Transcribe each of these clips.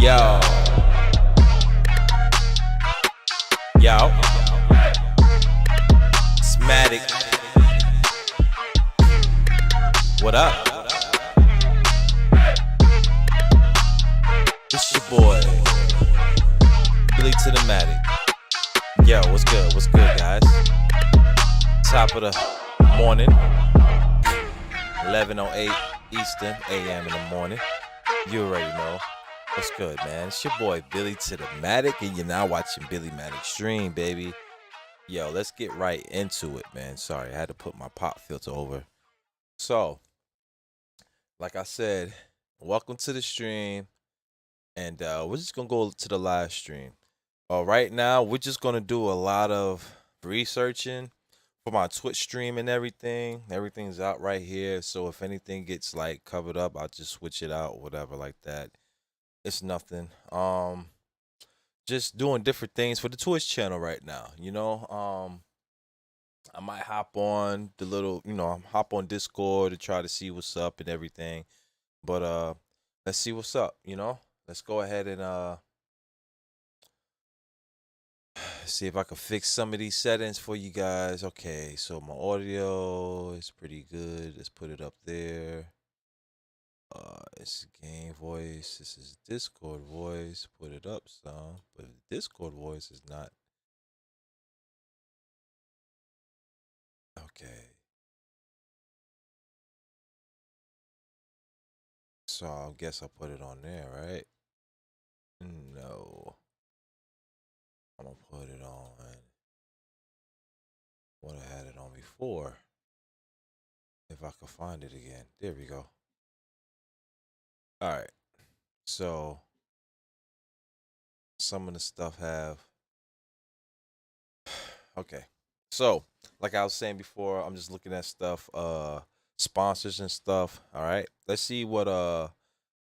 Yo. Yo. Smatic. What up? It's your boy, Billy to the Matic. Yo, what's good? What's good, guys? Top of the morning, 11:08 Eastern AM in the morning. You already know. What's good, man? It's your boy, Billy to the Matic, and you're now watching Billy Matic Stream, baby. Yo, let's get right into it, man. Sorry, I had to put my pop filter over. So, like I said, welcome to the stream, and we're just going to go to the live stream. Right now, we're just going to do a lot of researching for my Twitch stream and everything. Everything's out right here, so if anything gets, like, covered up, I'll just switch it out, whatever, like that. It's nothing. Just doing different things for the Twitch channel right now, you know. I might hop on the little, hop on Discord to try to see what's up and everything. But let's see what's up, you know. Let's go ahead and see if I can fix some of these settings for you guys. Okay, so my audio is pretty good. Let's put it up there. It's game voice. This is Discord voice. Put it up some, but Discord voice is not. Okay. So I guess I'll put it on there, right? No. I'm gonna put it on what I had it on before. If I could find it again. There we go. All right, so some of the stuff have, okay. So like I was saying before, I'm just looking at stuff, sponsors and stuff. All right, let's see what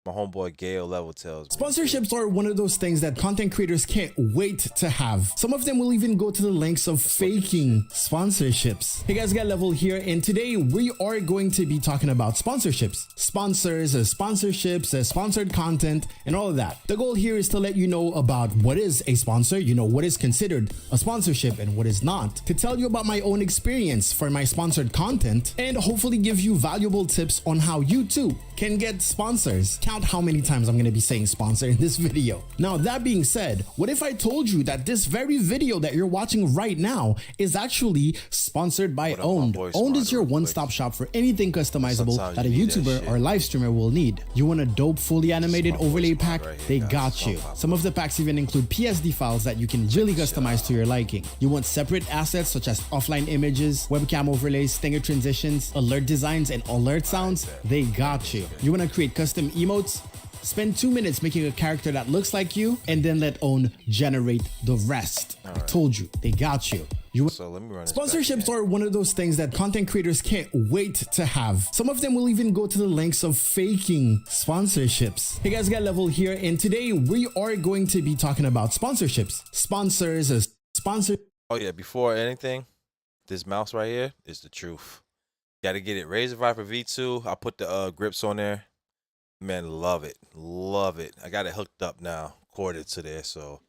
my homeboy Gale Level tells me. Sponsorships are one of those things that content creators can't wait to have. Some of them will even go to the lengths of faking sponsorships. Hey guys, got Level here, and today we are going to be talking about sponsorships, sponsors, sponsorships, sponsored content, and all of that. The goal here is to let you know about what is a sponsor, what is considered a sponsorship and what is not, to tell you about my own experience for my sponsored content, and hopefully give you valuable tips on how you too can get sponsors. Count how many times I'm going to be saying sponsor in this video. Now, that being said, what if I told you that this very video that you're watching right now is actually sponsored by Owned? Owned is your one-stop shop for anything customizable that a YouTuber or live streamer will need. You want a dope fully animated overlay pack? They got you. Some of the packs even include PSD files that you can really customize to your liking. You want separate assets such as offline images, webcam overlays, stinger transitions, alert designs, and alert sounds? They got you. You want to create custom emotes? Spend 2 minutes making a character that looks like you and then let Own generate the rest. I told you, they got you. So let me run this Sponsorships back are one of those things that content creators can't wait to have. Some of them will even go to the lengths of faking sponsorships. Hey guys, got Level here, and today we are going to be talking about sponsorships. Sponsors, sponsor. Oh yeah, before anything, this mouse right here is the truth. Got to get it. Razer Viper V2. I put the grips on there. Man, love it. Love it. I got it hooked up now, corded to there, so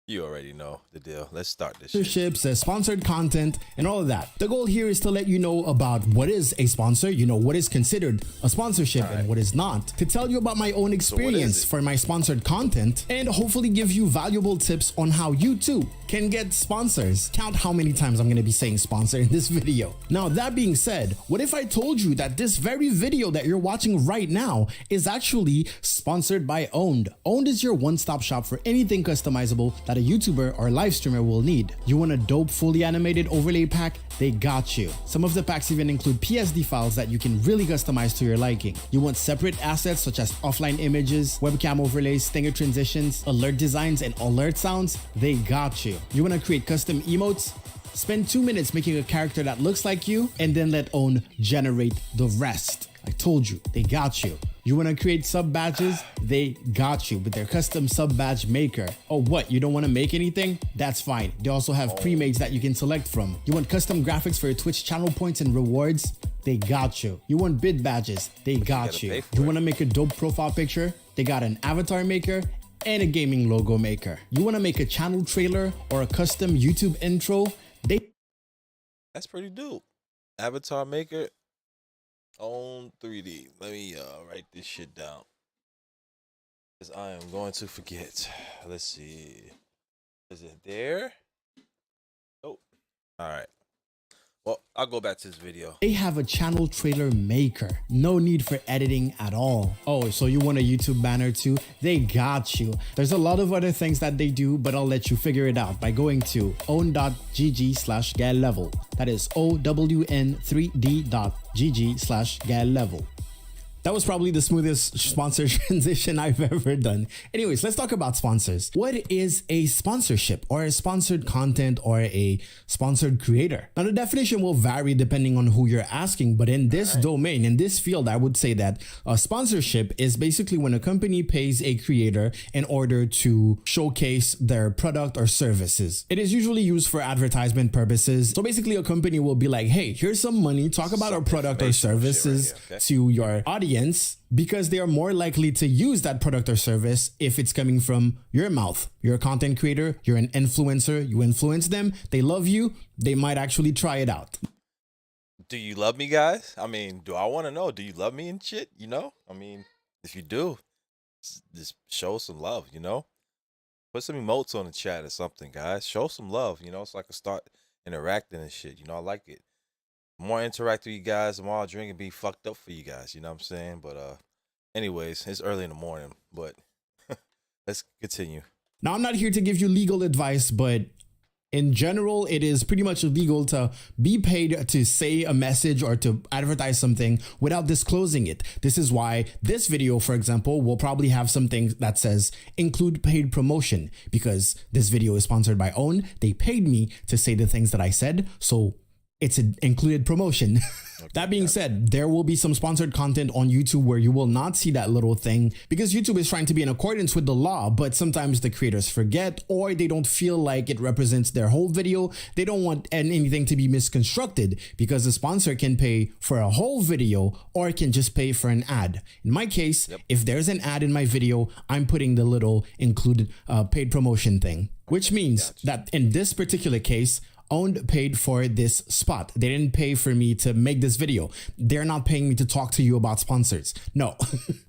you already know the deal. Let's start this shit. Sponsorships, sponsored content, and all of that. The goal here is to let you know about what is a sponsor, you know, what is considered a sponsorship and what is not, to tell you about my own experience for my sponsored content, and hopefully give you valuable tips on how you too can get sponsors. Count how many times I'm going to be saying sponsor in this video. Now, that being said, what if I told you that this very video that you're watching right now is actually sponsored by Owned? Owned is your one-stop shop for anything customizable that a YouTuber or live streamer will need. You want a dope fully animated overlay pack? They got you. Some of the packs even include PSD files that you can really customize to your liking. You want separate assets such as offline images, webcam overlays, stinger transitions, alert designs, and alert sounds? They got you. You want to create custom emotes? Spend 2 minutes making a character that looks like you and then let Own generate the rest. I told you, they got you. You want to create sub badges? They got you with their custom sub badge maker. Oh, what? You don't want to make anything? That's fine. They also have pre-mades that you can select from. You want custom graphics for your Twitch channel points and rewards? They got you. You want bid badges? They got you. You want to make a dope profile picture? They got an avatar maker and a gaming logo maker. You want to make a channel trailer or a custom YouTube intro? That's pretty dope. Avatar maker. On 3D. Let me write this shit down, because I am going to forget. Let's see. Is it there? Oh, all right. Well, I'll go back to this video. They have a channel trailer maker. No need for editing at all. Oh, so you want a YouTube banner too? They got you. There's a lot of other things that they do, but I'll let you figure it out by going to own.gg/GaelLevel. That is own3d.gg/GaelLevel. That was probably the smoothest sponsor transition I've ever done. Anyways, let's talk about sponsors. What is a sponsorship, or a sponsored content, or a sponsored creator? Now, the definition will vary depending on who you're asking, but in this domain, in this field, I would say that a sponsorship is basically when a company pays a creator in order to showcase their product or services. It is usually used for advertisement purposes. So basically, a company will be like, hey, here's some money, talk about our product or services to your audience, because they are more likely to use that product or service if it's coming from your mouth. You're a content creator, you're an influencer, you influence them, they love you, they might actually try it out. Do you love me, guys? I mean, do I want to know? Do you love me and shit? You know? I mean, if you do, just show some love, you know? Put some emotes on the chat or something, guys. Show some love, you know, so I can start interacting and shit. You know, I like it. The more I interact with you guys, the more I'll drink and be fucked up for you guys. You know what I'm saying? But anyways, it's early in the morning, but let's continue. Now, I'm not here to give you legal advice, but in general, it is pretty much illegal to be paid to say a message or to advertise something without disclosing it. This is why this video, for example, will probably have something that says include paid promotion, because this video is sponsored by Own. They paid me to say the things that I said, so it's an included promotion. That being said, there will be some sponsored content on YouTube where you will not see that little thing, because YouTube is trying to be in accordance with the law, but sometimes the creators forget, or they don't feel like it represents their whole video. They don't want anything to be misconstructed, because the sponsor can pay for a whole video or can just pay for an ad. In my case, if there's an ad in my video, I'm putting the little included paid promotion thing, which means that in this particular case, Owned paid for this spot. They didn't pay for me to make this video. They're not paying me to talk to you about sponsors. No.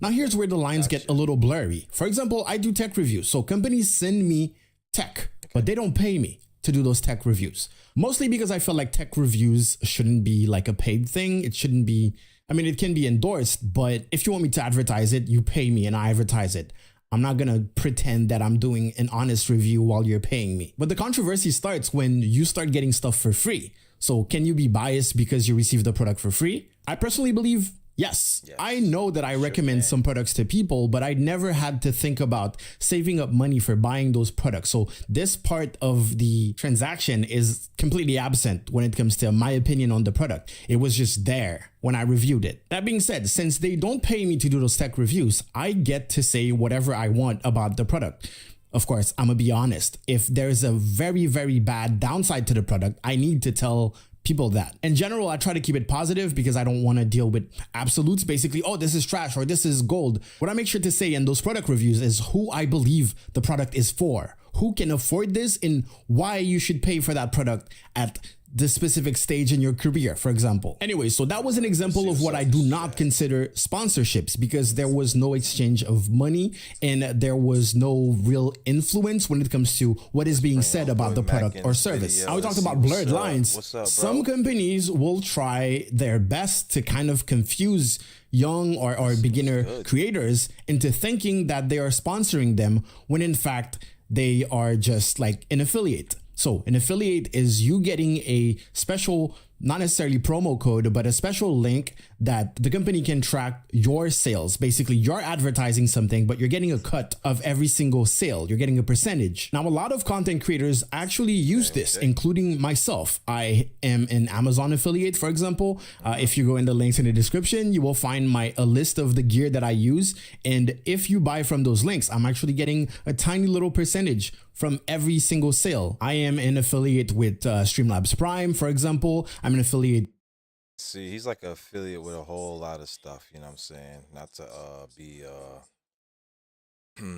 Now here's where the lines get a little blurry. For example, I do tech reviews. So companies send me tech, but they don't pay me to do those tech reviews. Mostly because I feel like tech reviews shouldn't be like a paid thing. It shouldn't be, I mean, it can be endorsed, but if you want me to advertise it, you pay me and I advertise it. I'm not gonna pretend that I'm doing an honest review while you're paying me. But the controversy starts when you start getting stuff for free. So can you be biased because you received the product for free? I personally believe yes. I know that I recommend some products to people, but I never had to think about saving up money for buying those products. So this part of the transaction is completely absent when it comes to my opinion on the product. It was just there when I reviewed it. That being said, since they don't pay me to do those tech reviews, I get to say whatever I want about the product. Of course, I'm gonna be honest. If there's a very, very bad downside to the product, I need to tell people that. In general, I try to keep it positive because I don't want to deal with absolutes. Basically, oh, this is trash or this is gold. What I make sure to say in those product reviews is who I believe the product is for, who can afford this, and why you should pay for that product at the specific stage in your career, for example. Anyway, so that was an example of what I do not consider sponsorships, because there was no exchange of money and there was no real influence when it comes to what is being said about the product or service. Now we talked about blurred lines. Some companies will try their best to kind of confuse young or beginner creators into thinking that they are sponsoring them when in fact they are just like an affiliate. So an affiliate is you getting a special, not necessarily promo code, but a special link that the company can track your sales. Basically, you're advertising something, but you're getting a cut of every single sale. You're getting a percentage. Now, a lot of content creators actually use this, including myself. I am an Amazon affiliate, for example. If you go in the links in the description, you will find a list of the gear that I use. And if you buy from those links, I'm actually getting a tiny little percentage from every single sale. I am an affiliate with Streamlabs Prime, for example. I'm an affiliate. See, he's like an affiliate with a whole lot of stuff, you know what I'm saying? Not to be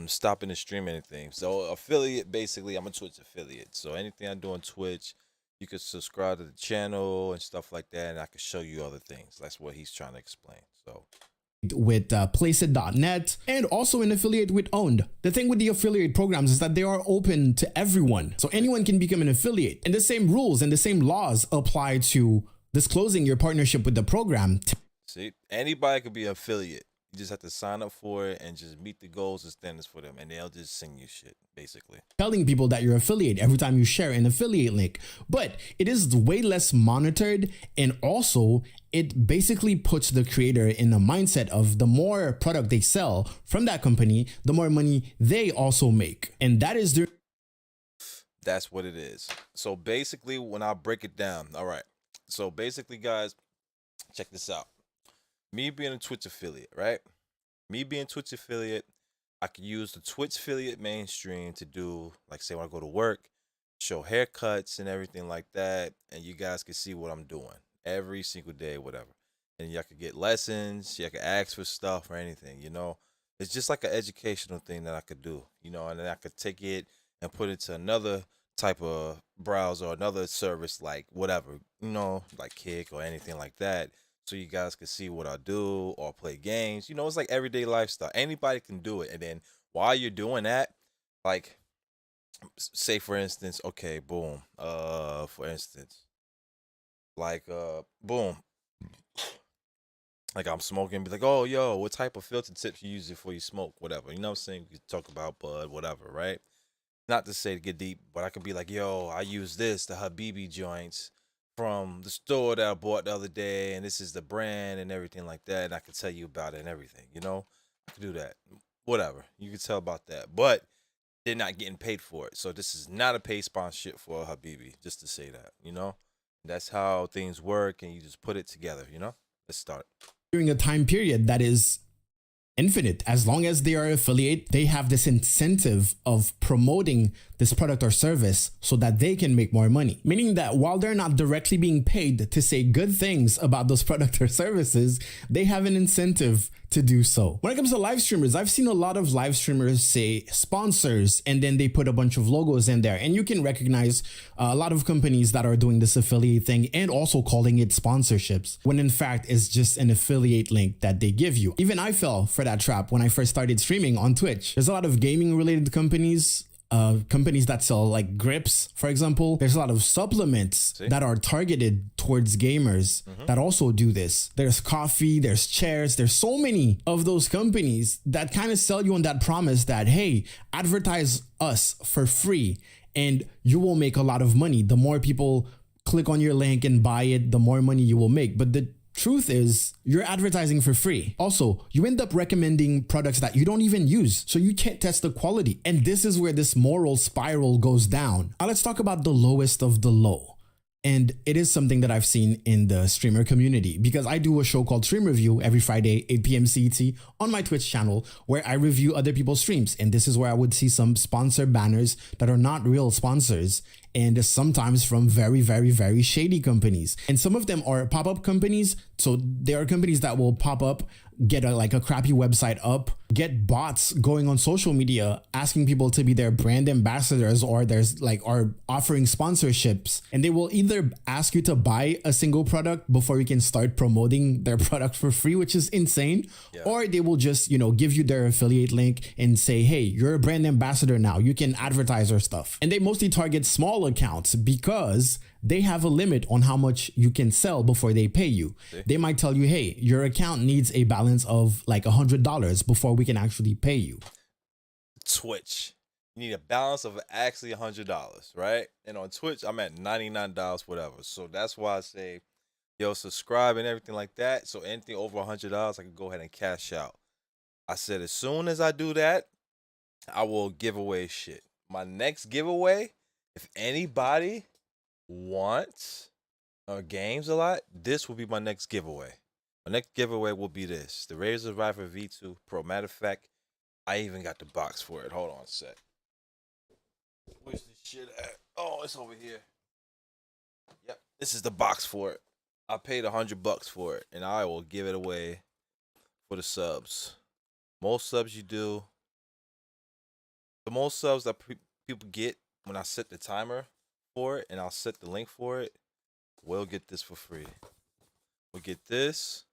stopping the stream anything. So affiliate, basically, I'm a Twitch affiliate. So anything I do on Twitch, you can subscribe to the channel and stuff like that, and I can show you other things. That's what he's trying to explain. So with Placeit.net, and also an affiliate with Owned. The thing with the affiliate programs is that they are open to everyone. So anyone can become an affiliate. And the same rules and the same laws apply to disclosing your partnership with the program. See, anybody could be an affiliate. You just have to sign up for it and just meet the goals and standards for them, and they'll just send you shit, basically. Telling people that you're affiliate every time you share an affiliate link. But it is way less monitored, and also it basically puts the creator in the mindset of the more product they sell from that company, the more money they also make. And that is their... That's what it is. So basically, when I break it down, all right. So basically, guys, check this out. Me being a Twitch affiliate, right? Me being a Twitch affiliate, I can use the Twitch affiliate mainstream to do, like, say, when I go to work, show haircuts and everything like that, and you guys can see what I'm doing every single day, whatever. And y'all can get lessons, y'all can ask for stuff or anything, you know? It's just like an educational thing that I could do, you know, and then I could take it and put it to another type of browser or another service, like whatever, you know, like Kick or anything like that, so you guys can see what I do or play games. You know, it's like everyday lifestyle. Anybody can do it. And then while you're doing that, like, say for instance, okay, boom, for instance, like, boom, like I'm smoking, be like, oh, yo, what type of filter tips you use before you smoke, whatever, you know what I'm saying? We could talk about bud, whatever, right? Not to say to get deep, but I could be like, yo, I use this, the Habibi joints from the store that I bought the other day, and this is the brand and everything like that, and I could tell you about it and everything, you know? I could do that. Whatever. You can tell about that. But they're not getting paid for it. So this is not a paid sponsorship for Habibi, just to say that, you know? That's how things work, and you just put it together, you know? Let's start. During a time period that is infinite. As long as they are affiliate, they have this incentive of promoting this product or service so that they can make more money. Meaning that while they're not directly being paid to say good things about those products or services, they have an incentive to do so. When it comes to live streamers, I've seen a lot of live streamers say sponsors and then they put a bunch of logos in there, and you can recognize a lot of companies that are doing this affiliate thing and also calling it sponsorships, when in fact it's just an affiliate link that they give you. Even I fell for that trap when I first started streaming on Twitch. There's a lot of gaming related companies, companies that sell like grips, for example. There's a lot of supplements that are targeted towards gamers that also do this. There's coffee, there's chairs, there's so many of those companies that kind of sell you on that promise that, hey, advertise us for free and you will make a lot of money. The more people click on your link and buy it, the more money you will make. But the truth is, you're advertising for free. Also, you end up recommending products that you don't even use, so you can't test the quality. And this is where this moral spiral goes down. Now let's talk about the lowest of the low. And it is something that I've seen in the streamer community, because I do a show called Stream Review every Friday, 8 p.m. CET on my Twitch channel, where I review other people's streams. And this is where I would see some sponsor banners that are not real sponsors, and sometimes from very, very, very shady companies. And some of them are pop-up companies. So there are companies that will pop up, get a crappy website up, get bots going on social media asking people to be their brand ambassadors, or are offering sponsorships, and they will either ask you to buy a single product before you can start promoting their product for free, which is insane. Or they will just, give you their affiliate link and say, hey, you're a brand ambassador now, you can advertise our stuff. And they mostly target small accounts because they have a limit on how much you can sell before they pay you. They might tell you, hey, your account needs a balance of like $100 before we can actually pay you. Twitch, you need a balance of actually $100, right? And on Twitch, I'm at $99, whatever. So that's why I say, yo, subscribe and everything like that. So anything over $100, I can go ahead and cash out. I said, as soon as I do that, I will give away shit. My next giveaway, if anybody wants games a lot, this will be my next giveaway. My next giveaway will be this, the Razer Viper V2 Pro. Matter of fact, I even got the box for it. Hold on a sec. Where's this shit at? Oh, it's over here. Yep, this is the box for it. I paid $100 for it, and I will give it away for the subs. Most subs you do, the most subs that people get when I set the timer for it, and I'll set the link for it, we'll get this for free. We'll get this.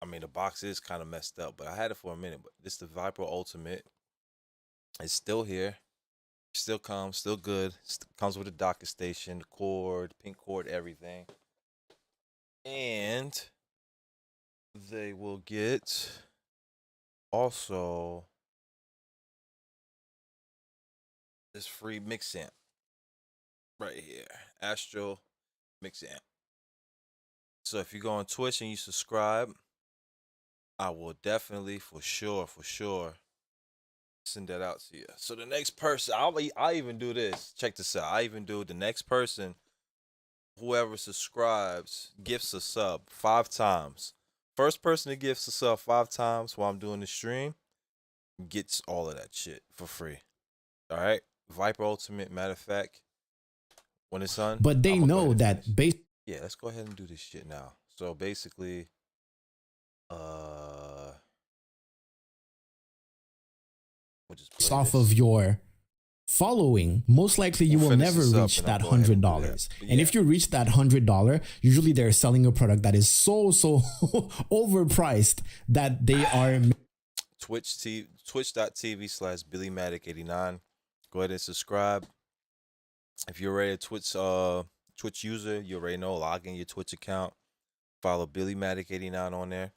I mean, the box is kind of messed up, but I had it for a minute. But this is the Viper Ultimate. It's still here. Still comes, still good. Comes with a docking station, the cord, pink cord, everything. And they will get also this free mix amp right here, Astro mix amp. So if you go on Twitch and you subscribe, I will definitely for sure send that out to you. So the next person, I even do this. Check this out. I even do the next person, whoever subscribes, gifts a sub 5 times. First person that gifts a sub 5 times while I'm doing the stream gets all of that shit for free. All right, Viper Ultimate. Matter of fact, when it's on, but they know that yeah, let's go ahead and do this shit now. So basically, we'll just based off of your following, most likely you will never reach that $100. And if you reach that $100, usually they're selling a product that is so overpriced that they are twitch.tv/BillyMatic89. Go ahead and subscribe. If you're already a Twitch user, you already know, log in your Twitch account, follow BillyMatic89 on there.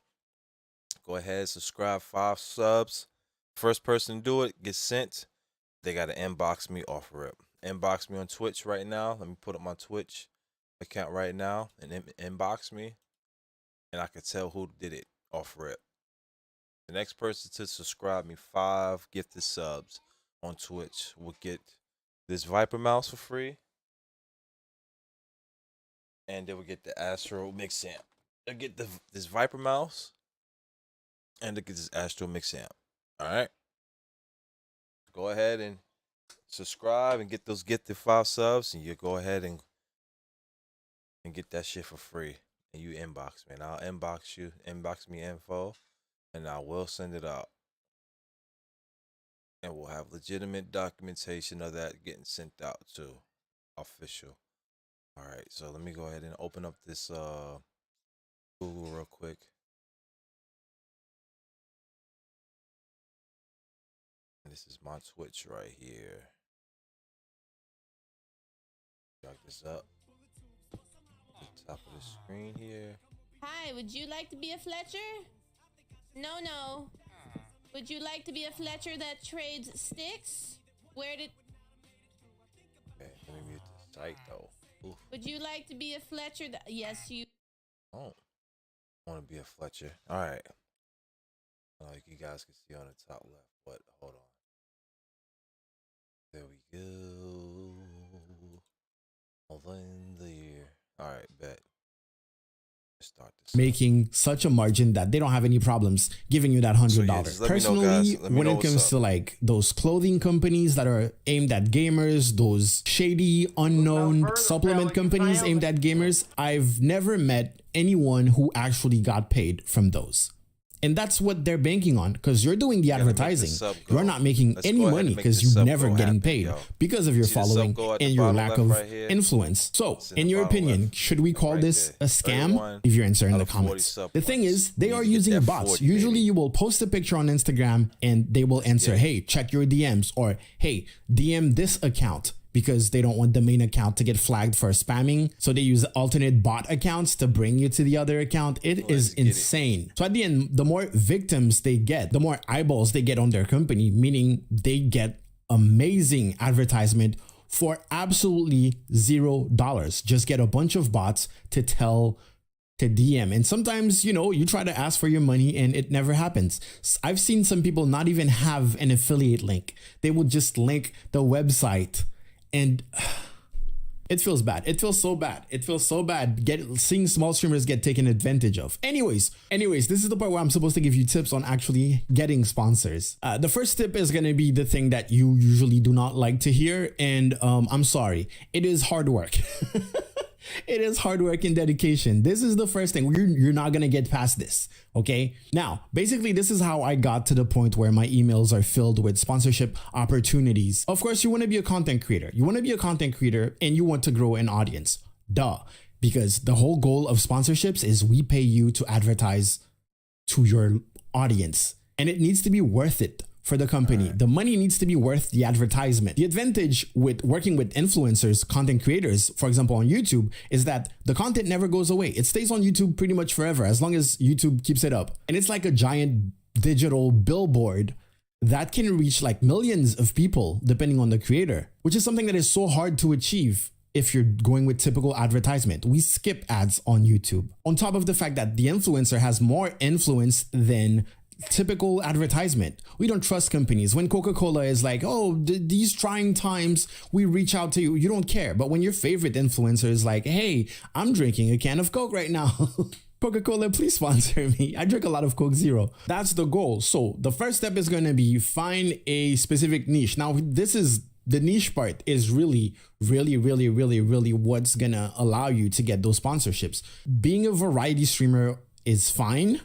Go ahead, subscribe, 5 subs. First person to do it gets sent. They got to inbox me off rip. Inbox me on Twitch right now. Let me put up my Twitch account right now and inbox me, and I can tell who did it off rip. The next person to subscribe me 5 gifted subs on Twitch will get this Viper mouse for free, and they will get the Astro Mix Amp. They'll get this Viper mouse, and they'll get this Astro Mix Amp. All right. Go ahead and subscribe and get those gifted 5 subs, and you go ahead and get that shit for free. And you inbox me, and I'll inbox you. Inbox me info, and I will send it out. And we'll have legitimate documentation of that getting sent out too. Official. All right, so let me go ahead and open up this Google real quick. And this is my Twitch right here. Drag this up. Top of the screen here. Hi, would you like to be a Fletcher? No. Would you like to be a Fletcher that trades sticks? Where did... Okay, let me mute the site though. Oof. Would you like to be a Fletcher that... Yes, you... Oh, I want to be a Fletcher. All right. Like you guys can see on the top left. But hold on. There we go. Over in there. All right, bet. Let's start this. Making such a margin that they don't have any problems giving you that $100. So yeah, just let me know, Personally, guys. Let me when know it what's comes up. to like those clothing companies that are aimed at gamers, those shady, unknown supplement companies aimed at gamers, I've never met anyone who actually got paid from those. And that's what they're banking on, because you're doing the Gotta make this advertising. sub go. You're not making Let's any go ahead money and make because this you're sub never go getting happen, paid yo. because of your See the sub following go at the and your bottom lack left of right here? influence. So, It's in the in your bottom opinion, left. should we call Right this there. a scam? 31 Leave your answer in out the of 40 comments. sub The thing points. is, they We are need to get using that bots. 40, Usually, baby. you will post a picture on Instagram and they will answer, get it. hey, check your DMs, or hey, DM this account, because they don't want the main account to get flagged for spamming. So they use alternate bot accounts to bring you to the other account. It is get it. insane. So at the end, the more victims they get, the more eyeballs they get on their company, meaning they get amazing advertisement for absolutely $0. Just get a bunch of bots to DM. And sometimes, you try to ask for your money and it never happens. I've seen some people not even have an affiliate link. They will just link the website, and it feels bad. It feels so bad. It feels so bad seeing small streamers get taken advantage of. Anyways, this is the part where I'm supposed to give you tips on actually getting sponsors. The first tip is going to be the thing that you usually do not like to hear. And I'm sorry, it is hard work. It is hard work and dedication. This is the first thing. You're not going to get past this. Okay. Now, basically, this is how I got to the point where my emails are filled with sponsorship opportunities. Of course, you want to be a content creator. You want to be a content creator and you want to grow an audience. Duh. Because the whole goal of sponsorships is we pay you to advertise to your audience, and it needs to be worth it for the company. The money needs to be worth the advertisement. The advantage with working with influencers, content creators, for example, on YouTube, is that the content never goes away. It stays on YouTube pretty much forever, as long as YouTube keeps it up. And it's like a giant digital billboard that can reach like millions of people depending on the creator, which is something that is so hard to achieve if you're going with typical advertisement. We skip ads on YouTube. On top of the fact that the influencer has more influence than typical advertisement. We don't trust companies. When Coca-Cola is like, oh, these trying times, we reach out to you, you don't care. But when your favorite influencer is like, hey, I'm drinking a can of Coke right now. Coca-Cola, please sponsor me. I drink a lot of Coke Zero. That's the goal. So the first step is going to be find a specific niche. Now, this is the niche part is really what's going to allow you to get those sponsorships. Being a variety streamer is fine.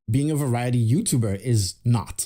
Being a variety YouTuber is not.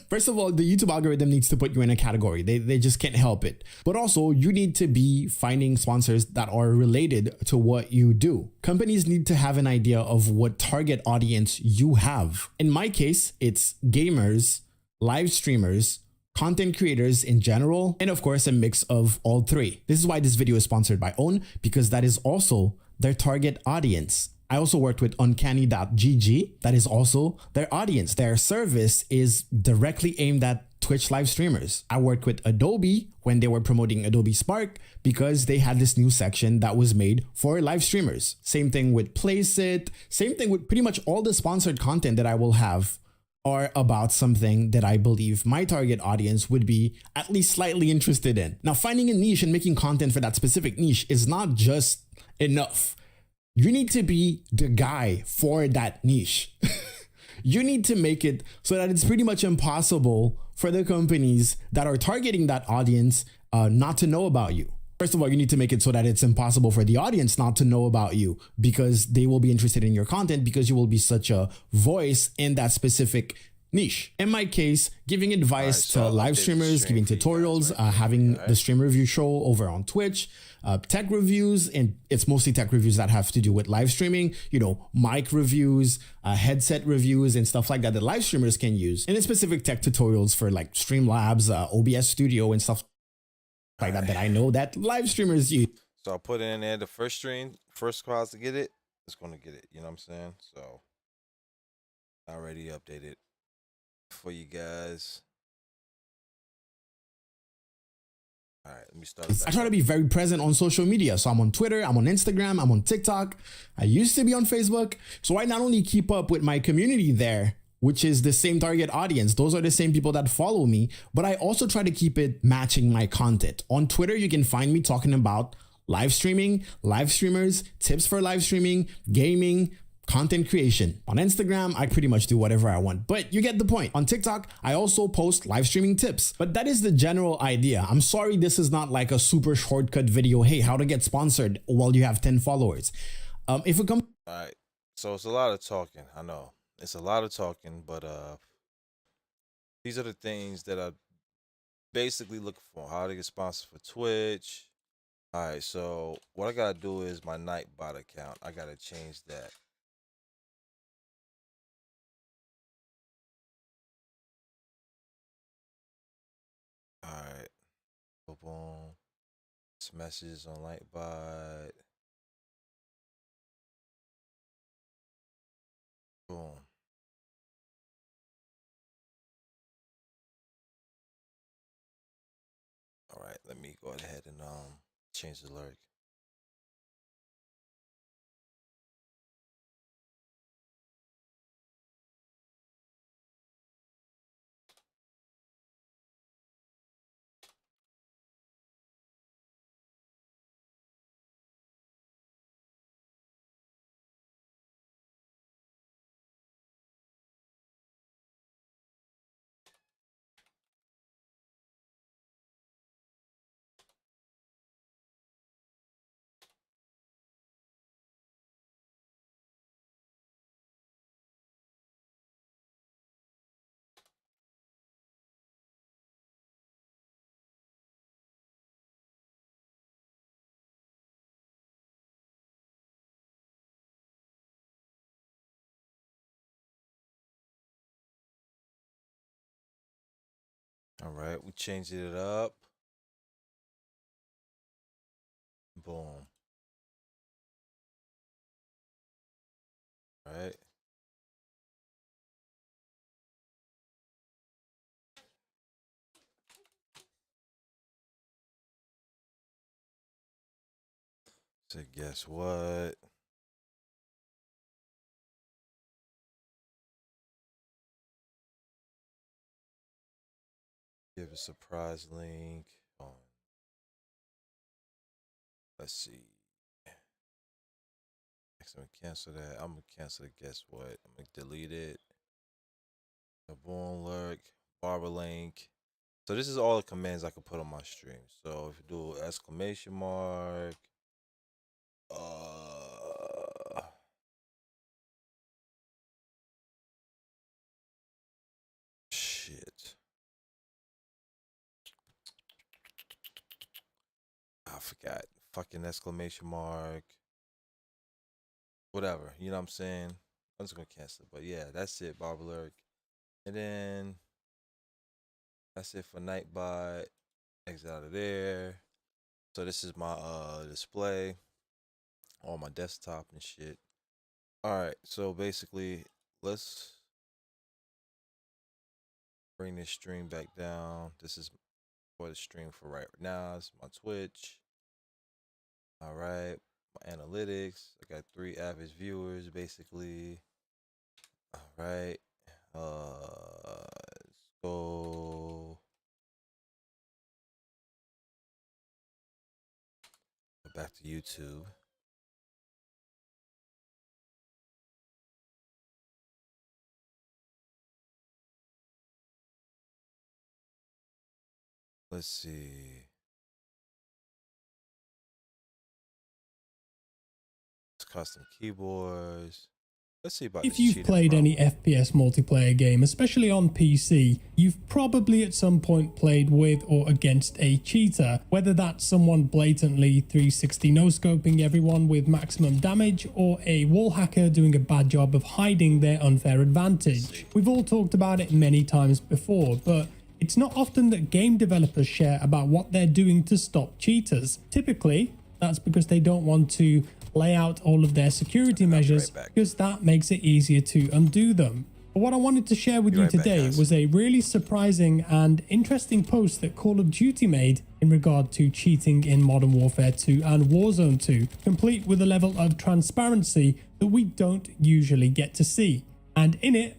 First of all, the YouTube algorithm needs to put you in a category. They just can't help it. But also, you need to be finding sponsors that are related to what you do. Companies need to have an idea of what target audience you have. In my case, it's gamers, live streamers, content creators in general, and of course, a mix of all three. This is why this video is sponsored by OWN, because that is also their target audience. I also worked with Uncanny.gg. That is also their audience. Their service is directly aimed at Twitch live streamers. I worked with Adobe when they were promoting Adobe Spark because they had this new section that was made for live streamers. Same thing with Placeit. Same thing with pretty much all the sponsored content that I will have are about something that I believe my target audience would be at least slightly interested in. Now, finding a niche and making content for that specific niche is not just enough. You need to be the guy for that niche. You need to make it so that it's pretty much impossible for the companies that are targeting that audience not to know about you. First of all, you need to make it so that it's impossible for the audience not to know about you because they will be interested in your content because you will be such a voice in that specific niche. In my case, giving advice so to I'll live update the streamers, stream giving for you guys tutorials, right there, having alright? the stream review show over on Twitch, tech reviews, and it's mostly tech reviews that have to do with live streaming, you know, mic reviews, headset reviews, and stuff like that that live streamers can use. And then specific tech tutorials for like Streamlabs, OBS Studio, and stuff like that I know that live streamers use. So I'll put it in there. The first stream, first crowds to get it, it's going to get it. You know what I'm saying? So I already updated for you guys. All right, let me start. I try to be very present on social media. So I'm on Twitter, I'm on Instagram, I'm on TikTok. I used to be on Facebook. So I not only keep up with my community there, which is the same target audience. Those are the same people that follow me, but I also try to keep it matching my content. On Twitter, you can find me talking about live streaming, live streamers, tips for live streaming, gaming, content creation. On Instagram, I pretty much do whatever I want, but you get the point. On TikTok, I also post live streaming tips, but that is the general idea. I'm sorry, this is not like a super shortcut video. Hey, how to get sponsored while you have 10 followers. If it comes, All right. So it's a lot of talking. I know it's a lot of talking, but these are the things that I basically looking for. How to get sponsored for Twitch. All right. So what I gotta do is my Nightbot account. I gotta change that. All right. Boom. Some messages on Lightbot. Boom. All right, let me go ahead and change the lyric. All right, we changed it up. Boom. All right. So guess what? Give a surprise link on. Let's see. Next, I'm gonna cancel that. I'm gonna cancel it. Guess what? I'm gonna delete it. The boom lurk, barber link. So this is all the commands I could put on my stream. So if you do exclamation mark, shit. I forgot. Fucking exclamation mark. Whatever. You know what I'm saying? I'm just gonna cancel it. But yeah, that's it, Barber Lyric. And then that's it for Nightbot. Exit out of there. So this is my display on my desktop and shit. Alright, so basically let's bring this stream back down. This is for the stream for right now. It's my Twitch. All right, my analytics. I got 3 average viewers basically. All right, let's go back to YouTube. Let's see. custom keyboards. Let's see about If this you've cheating played problem. any FPS multiplayer game, especially on PC, you've probably at some point played with or against a cheater, whether that's someone blatantly 360 no-scoping everyone with maximum damage, or a wall hacker doing a bad job of hiding their unfair advantage. We've all talked about it many times before, but it's not often that game developers share about what they're doing to stop cheaters. Typically, that's because they don't want to lay out all of their security measures, because that makes it easier to undo them. But what I wanted to share with you right back, today guys. was a really surprising and interesting post that Call of Duty made in regard to cheating in Modern Warfare 2 and Warzone 2, complete with a level of transparency that we don't usually get to see. And in it,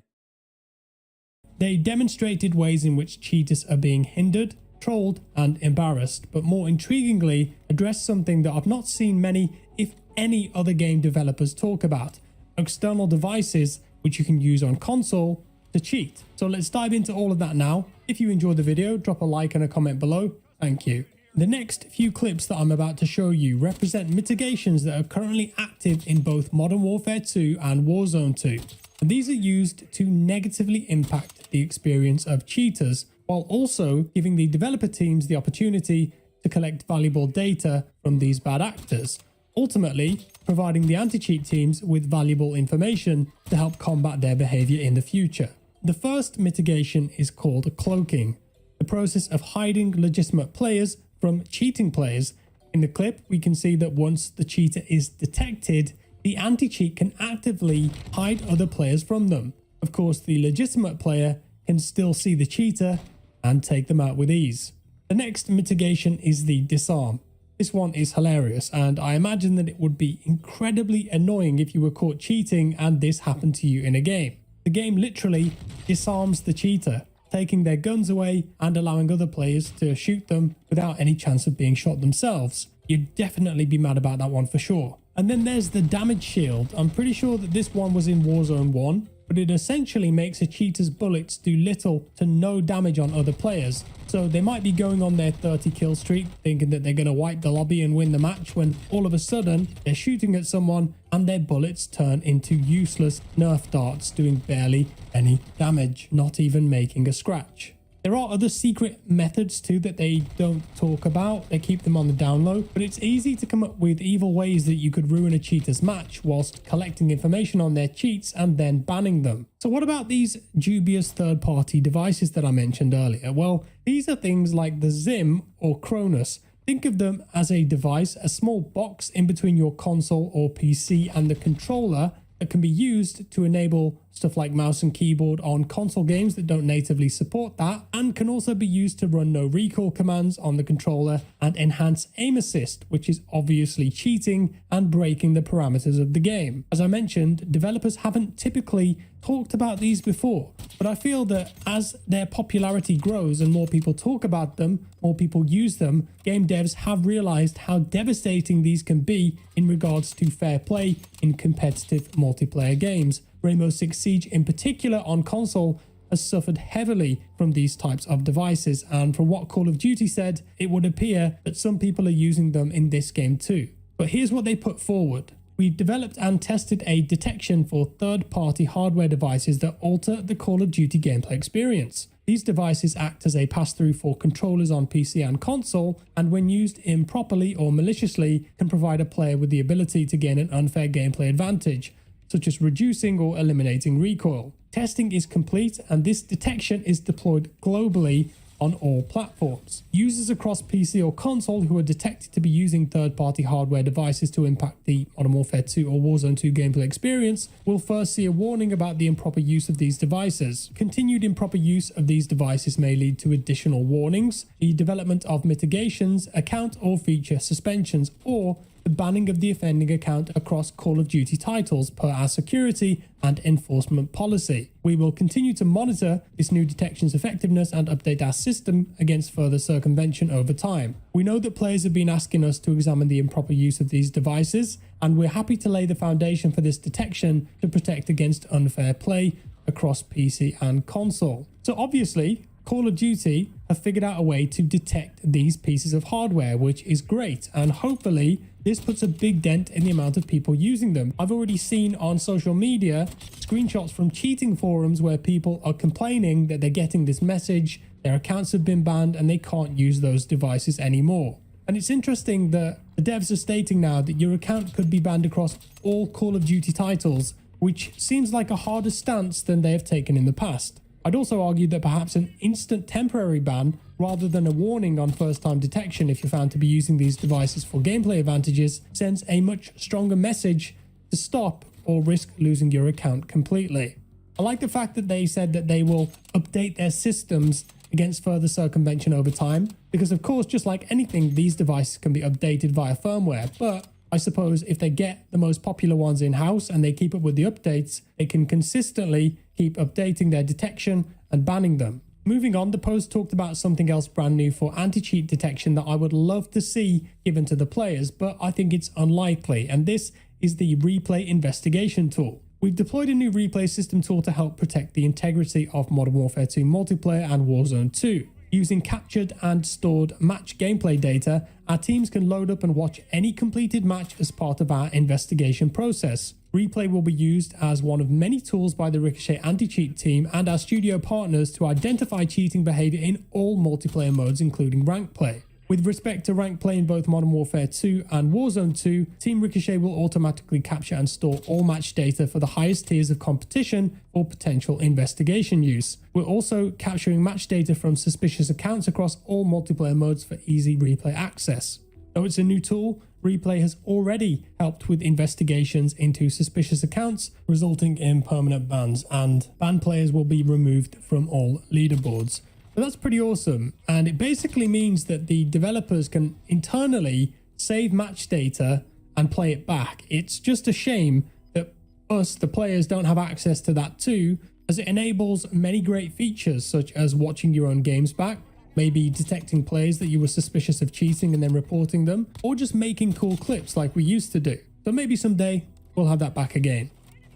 they demonstrated ways in which cheaters are being hindered, trolled and embarrassed, but more intriguingly addressed something that I've not seen many, if any, other game developers talk about: external devices which you can use on console to cheat. So let's dive into all of that now. If you enjoyed the video, drop a like and a comment below. Thank you. The next few clips that I'm about to show you represent mitigations that are currently active in both Modern Warfare 2 and Warzone 2. And these are used to negatively impact the experience of cheaters, while also giving the developer teams the opportunity to collect valuable data from these bad actors, ultimately providing the anti-cheat teams with valuable information to help combat their behavior in the future. The first mitigation is called cloaking, the process of hiding legitimate players from cheating players. In the clip, we can see that once the cheater is detected, the anti-cheat can actively hide other players from them. Of course, the legitimate player can still see the cheater and take them out with ease. The next mitigation is the disarm. This one is hilarious, and I imagine that it would be incredibly annoying if you were caught cheating and this happened to you in a game. The game literally disarms the cheater, taking their guns away and allowing other players to shoot them without any chance of being shot themselves. You'd definitely be mad about that one for sure. And then there's the damage shield. I'm pretty sure that this one was in Warzone 1, but it essentially makes a cheater's bullets do little to no damage on other players. So they might be going on their 30 kill streak, thinking that they're going to wipe the lobby and win the match, when all of a sudden they're shooting at someone and their bullets turn into useless Nerf darts, doing barely any damage, not even making a scratch. There are other secret methods too that they don't talk about. They keep them on the down low, but it's easy to come up with evil ways that you could ruin a cheater's match whilst collecting information on their cheats and then banning them. So what about these dubious third-party devices that I mentioned earlier? Well, these are things like the Zim or Cronus. Think of them as a device, a small box in between your console or PC and the controller, that can be used to enable stuff like mouse and keyboard on console games that don't natively support that, and can also be used to run no recoil commands on the controller and enhance aim assist, which is obviously cheating and breaking the parameters of the game. As I mentioned, developers haven't typically talked about these before, but I feel that as their popularity grows and more people talk about them, more people use them, game devs have realized how devastating these can be in regards to fair play in competitive multiplayer games. Rainbow Six Siege in particular on console has suffered heavily from these types of devices, and from what Call of Duty said, it would appear that some people are using them in this game too. But here's what they put forward. We've developed and tested a detection for third-party hardware devices that alter the Call of Duty gameplay experience. These devices act as a pass-through for controllers on PC and console, and when used improperly or maliciously, can provide a player with the ability to gain an unfair gameplay advantage, such as reducing or eliminating recoil. Testing is complete, and this detection is deployed globally on all platforms. Users across PC or console who are detected to be using third-party hardware devices to impact the Modern Warfare 2 or Warzone 2 gameplay experience will first see a warning about the improper use of these devices. Continued improper use of these devices may lead to additional warnings, the development of mitigations, account or feature suspensions, or the banning of the offending account across Call of Duty titles per our security and enforcement policy. We will continue to monitor this new detection's effectiveness and update our system against further circumvention over time. We know that players have been asking us to examine the improper use of these devices, and we're happy to lay the foundation for this detection to protect against unfair play across PC and console. So obviously, Call of Duty have figured out a way to detect these pieces of hardware, which is great, and hopefully this puts a big dent in the amount of people using them. I've already seen on social media screenshots from cheating forums where people are complaining that they're getting this message, their accounts have been banned and they can't use those devices anymore. And it's interesting that the devs are stating now that your account could be banned across all Call of Duty titles, which seems like a harder stance than they have taken in the past. I'd also argue that perhaps an instant temporary ban rather than a warning on first-time detection if you're found to be using these devices for gameplay advantages sends a much stronger message to stop or risk losing your account completely. I like the fact that they said that they will update their systems against further circumvention over time, because of course, just like anything, these devices can be updated via firmware, but I suppose if they get the most popular ones in-house and they keep up with the updates, they can consistently keep updating their detection and banning them. Moving on, the post talked about something else brand new for anti-cheat detection that I would love to see given to the players, but I think it's unlikely, and this is the replay investigation tool. We've deployed a new replay system tool to help protect the integrity of Modern Warfare 2 multiplayer and Warzone 2. Using captured and stored match gameplay data, our teams can load up and watch any completed match as part of our investigation process. Replay will be used as one of many tools by the Ricochet anti-cheat team and our studio partners to identify cheating behavior in all multiplayer modes, including rank play. With respect to rank play in both Modern Warfare 2 and Warzone 2, Team Ricochet will automatically capture and store all match data for the highest tiers of competition for potential investigation use. We're also capturing match data from suspicious accounts across all multiplayer modes for easy replay access. Though it's a new tool, Replay has already helped with investigations into suspicious accounts, resulting in permanent bans, and banned players will be removed from all leaderboards. But that's pretty awesome, and it basically means that the developers can internally save match data and play it back. It's just a shame that us, the players, don't have access to that too, as it enables many great features such as watching your own games back, maybe detecting players that you were suspicious of cheating and then reporting them, or just making cool clips like we used to do. So maybe someday we'll have that back again.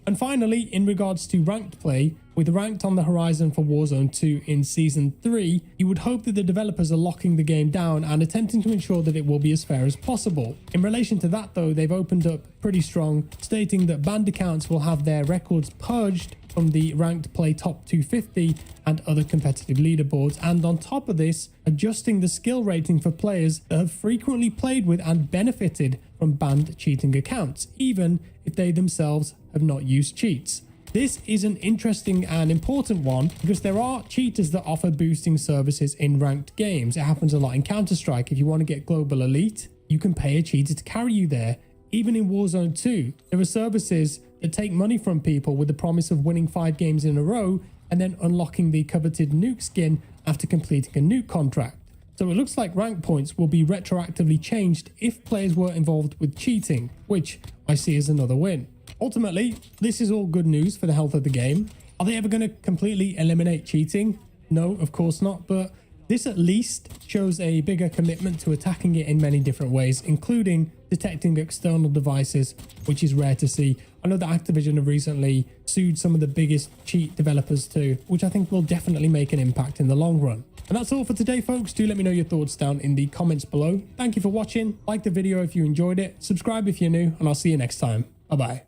And finally, in regards to ranked play, with ranked on the horizon for Warzone 2 in Season 3, you would hope that the developers are locking the game down and attempting to ensure that it will be as fair as possible. In relation to that though, they've opened up pretty strong, stating that banned accounts will have their records purged from the ranked play top 250 and other competitive leaderboards, and on top of this, adjusting the skill rating for players that have frequently played with and benefited from banned cheating accounts, even if they themselves have not used cheats. This is an interesting and important one because there are cheaters that offer boosting services in ranked games. It happens a lot in Counter-Strike. If you want to get Global Elite, you can pay a cheater to carry you there. Even in Warzone 2, there are services that take money from people with the promise of winning 5 games in a row and then unlocking the coveted nuke skin after completing a nuke contract. So it looks like rank points will be retroactively changed if players were involved with cheating, which I see as another win. Ultimately, this is all good news for the health of the game. Are they ever going to completely eliminate cheating? No, of course not, but this at least shows a bigger commitment to attacking it in many different ways, including detecting external devices, which is rare to see. I know that Activision have recently sued some of the biggest cheat developers too, which I think will definitely make an impact in the long run. And that's all for today, folks. Do let me know your thoughts down in the comments below. Thank you for watching. Like the video if you enjoyed it. Subscribe if you're new, and I'll see you next time. Bye-bye.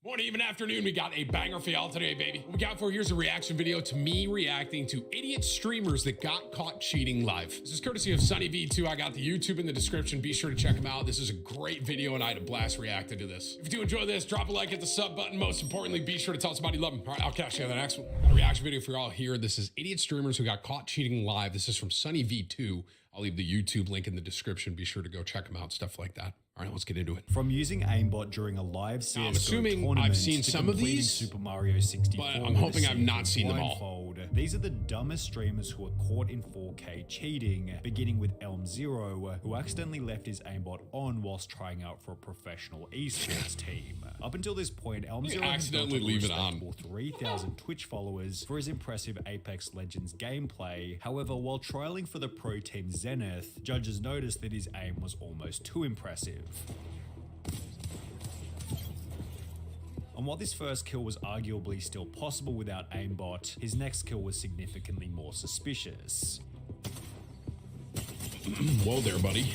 Morning, even afternoon, we got a banger for y'all today, baby. What we got for here's a reaction video to me reacting to idiot streamers that got caught cheating live. This is courtesy of Sunny V2. I got the YouTube in the description. Be sure to check them out. This is a great video, and I had a blast reacting to this. If you do enjoy this, drop a like, hit the sub button. Most importantly, be sure to tell somebody you love them. All right, I'll catch you on the next one. Got a reaction video for y'all here. This is idiot streamers who got caught cheating live. This is from Sunny V2. I'll leave the YouTube link in the description. Be sure to go check them out, stuff like that. All right, let's get into it. From using aimbot during a live CSGO I'm assuming tournament I've seen to some of completing these, Super Mario 64 but I'm hoping I've not seen them all. blindfold. These are the dumbest streamers who are caught in 4K cheating, beginning with Elm Zero, who accidentally left his aimbot on whilst trying out for a professional esports team. Up until this point, Elm Zero had accidentally built a leave it on. respectable 3,000 Twitch followers for his impressive Apex Legends gameplay. However, while trialing for the pro team Zenith, judges noticed that his aim was almost too impressive. And while this first kill was arguably still possible without aimbot, his next kill was significantly more suspicious. Whoa there, buddy.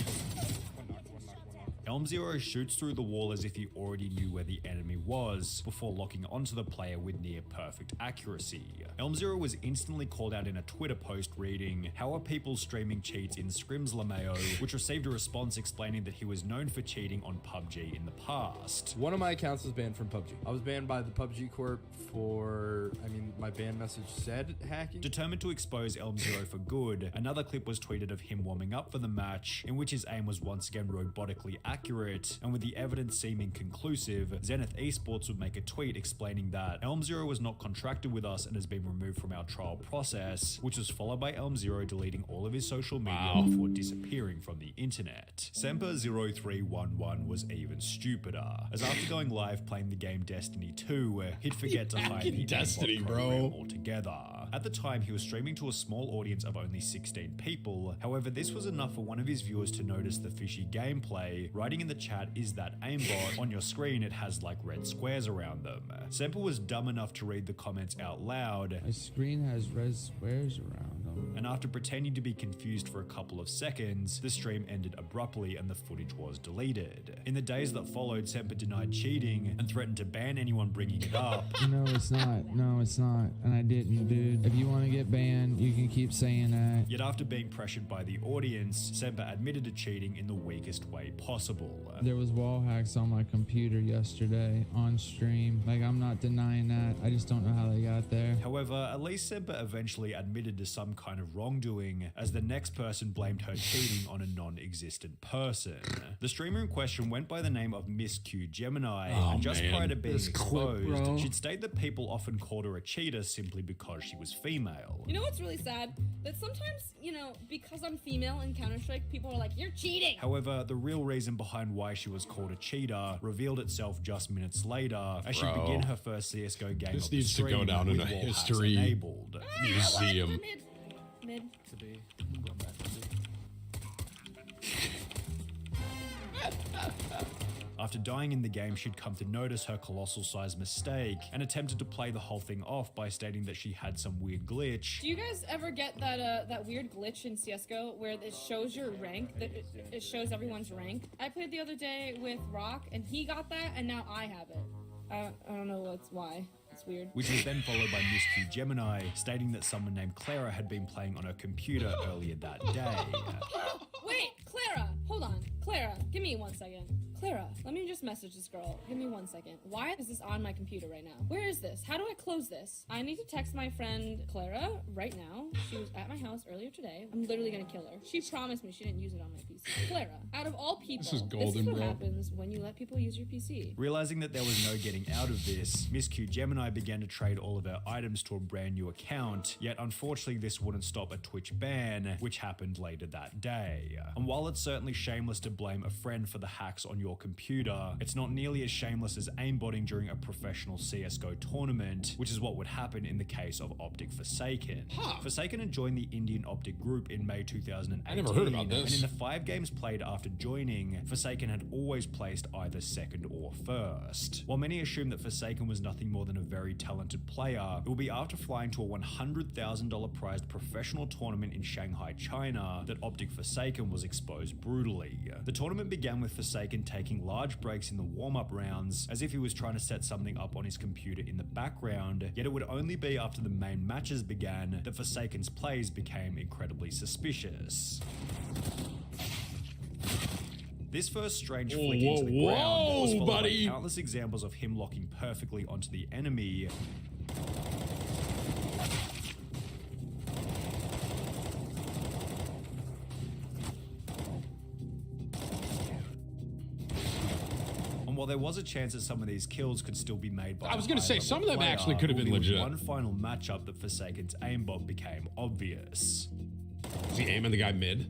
Elm Zero shoots through the wall as if he already knew where the enemy was, before locking onto the player with near perfect accuracy. Elm Zero was instantly called out in a Twitter post reading, "How are people streaming cheats in Scrims LMAO?" which received a response explaining that he was known for cheating on PUBG in the past. One of my accounts was banned from PUBG. I was banned by the PUBG Corp for, my ban message said hacking. Determined to expose Elm Zero for good, another clip was tweeted of him warming up for the match, in which his aim was once again robotically accurate, and with the evidence seeming conclusive, Zenith Esports would make a tweet explaining that Elm Zero was not contracted with us and has been removed from our trial process, which was followed by Elm Zero deleting all of his social media before disappearing from the internet. Semper0311 was even stupider, as after going live playing the game Destiny 2, he'd forget to hide the Destiny, aimbot bro. program altogether. At the time, he was streaming to a small audience of only 16 people. However, this was enough for one of his viewers to notice the fishy gameplay. Writing in the chat, "Is that aimbot? On your screen, it has like red squares around them." Semper was dumb enough to read the comments out loud. My screen has red squares around them. And after pretending to be confused for a couple of seconds, the stream ended abruptly and the footage was deleted. In the days that followed, Semper denied cheating and threatened to ban anyone bringing it up. No, it's not. No, it's not. And I didn't, dude. If you want to get banned, you can keep saying that. Yet after being pressured by the audience, Semper admitted to cheating in the weakest way possible. There was wall hacks on my computer yesterday on stream. Like, I'm not denying that. I just don't know how they got there. However, at least Semper eventually admitted to some kind of wrongdoing, as the next person blamed her cheating on a non-existent person. The streamer in question went by the name of Miss Q Gemini, and just prior to being This clip, exposed, bro. she'd state that people often called her a cheater simply because she was female. You know what's really sad? That sometimes, because I'm female in Counter-Strike, people are like, "You're cheating!" However, the real reason behind why she was called a cheater revealed itself just minutes later, as she Bro. began her first CSGO game This of the needs to go stream down in with a wall hacks history enabled. museum. Mid. To be going back to B. After dying in the game, she'd come to notice her colossal size mistake and attempted to play the whole thing off by stating that she had some weird glitch. Do you guys ever get that weird glitch in CS:GO where it shows your rank? That it shows everyone's rank. I played the other day with Rock, and he got that, and now I have it. I don't know why. It's weird. Which was then followed by Miss Q Gemini, stating that someone named Clara had been playing on her computer earlier that day. Wait, Clara! Hold on. Clara, give me 1 second. Clara, let me just message this girl. Give me 1 second. Why is this on my computer right now? Where is this? How do I close this? I need to text my friend Clara right now. She was at my house earlier today. I'm literally gonna kill her. She promised me she didn't use it on my PC. Clara, out of all people, This is golden, what bro. happens when you let people use your PC. Realizing that there was no getting out of this, Miss Q Gemini began to trade all of her items to a brand new account, yet unfortunately this wouldn't stop a Twitch ban, which happened later that day. And while it's certainly shameless to blame a friend for the hacks on your computer, it's not nearly as shameless as aimbotting during a professional CSGO tournament, which is what would happen in the case of Optic Forsaken. Forsaken had joined the Indian Optic group in May 2018. I never heard about this. And in the 5 games played after joining, Forsaken had always placed either second or first. While many assume that Forsaken was nothing more than a very talented player, it will be after flying to a $100,000 prized professional tournament in Shanghai, China, that Optic Forsaken was exposed brutally. The tournament began with Forsaken taking large breaks in the warm-up rounds, as if he was trying to set something up on his computer in the background, yet it would only be after the main matches began that Forsaken's plays became incredibly suspicious. This first strange flick into the ground was followed by countless examples of him locking perfectly onto the enemy. And while there was a chance that some of these kills could still be made by I was gonna say, some of them actually could have been legit. One final matchup that Forsaken's aimbot became obvious. Is he aiming the guy mid?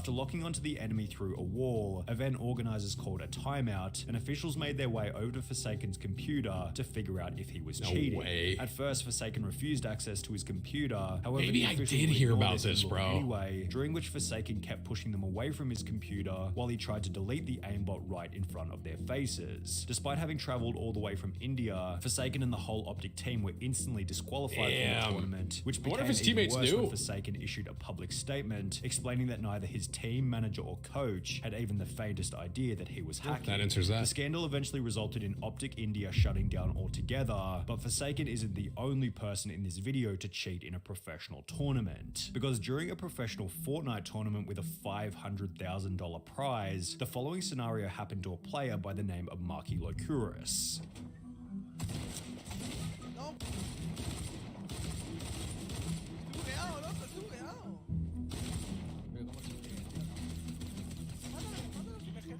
After locking onto the enemy through a wall, event organizers called a timeout, and officials made their way over to Forsaken's computer to figure out if he was cheating. Way. At first, Forsaken refused access to his computer. However, Maybe the I officials did hear ignored about this and this, looked bro. Anyway, during which Forsaken kept pushing them away from his computer while he tried to delete the aimbot right in front of their faces. Despite having traveled all the way from India, Forsaken and the whole Optic team were instantly disqualified from the tournament, which What became if his even teammates worse knew? when Forsaken issued a public statement explaining that neither his team, manager, or coach had even the faintest idea that he was hacking. That answers that. The scandal eventually resulted in Optic India shutting down altogether, but Forsaken isn't the only person in this video to cheat in a professional tournament. Because during a professional Fortnite tournament with a $500,000 prize, the following scenario happened to a player by the name of Marky Locuris.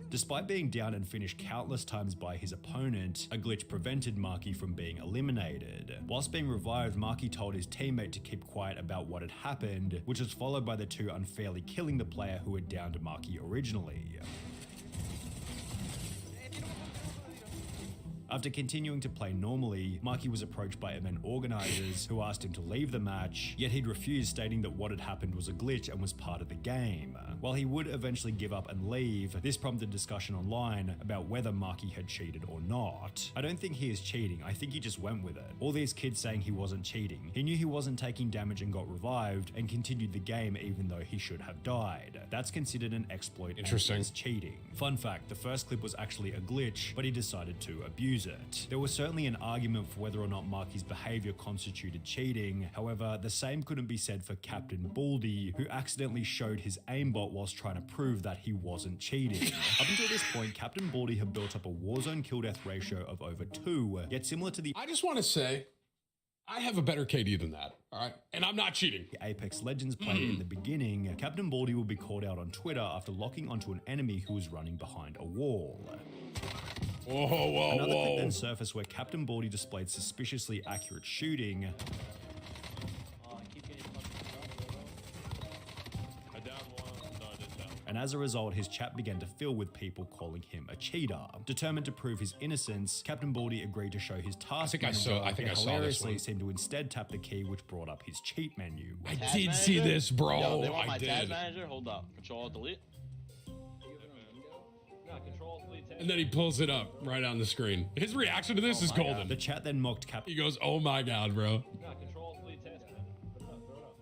Despite being down and finished countless times by his opponent, a glitch prevented Marky from being eliminated. Whilst being revived, Marky told his teammate to keep quiet about what had happened, which was followed by the two unfairly killing the player who had downed Marky originally. After continuing to play normally, Marky was approached by event organizers who asked him to leave the match, yet he'd refused, stating that what had happened was a glitch and was part of the game. While he would eventually give up and leave, this prompted discussion online about whether Marky had cheated or not. I don't think he is cheating, I think he just went with it. All these kids saying he wasn't cheating. He knew he wasn't taking damage and got revived and continued the game even though he should have died. That's considered an exploit. Interesting. And is cheating. Fun fact, the first clip was actually a glitch, but he decided to abuse it. There was certainly an argument for whether or not Marky's behavior constituted cheating. However, the same couldn't be said for Captain Baldy, who accidentally showed his aimbot whilst trying to prove that he wasn't cheating. Up until this point, Captain Baldy had built up a Warzone kill-death ratio of over 2, yet similar to the I just want to say, I have a better KD than that, all right? And I'm not cheating. Apex Legends player in the beginning, Captain Baldy will be called out on Twitter after locking onto an enemy who was running behind a wall. Whoa, Another clip then surfaced where Captain Baldy displayed suspiciously accurate shooting. And as a result, his chat began to fill with people calling him a cheater. Determined to prove his innocence, Captain Baldy agreed to show his task manager, I think yet I saw this hilariously one. seemed to instead tap the key, which brought up his cheat menu. I did see this, bro. Yo, they want I my did. tag manager? Hold up. Control delete. No, control delete tag. And then he pulls it up right on the screen. His reaction to this is golden. The chat then mocked Captain. He goes, "Oh my god, bro." No, control delete task manager. Put it up, throw it up.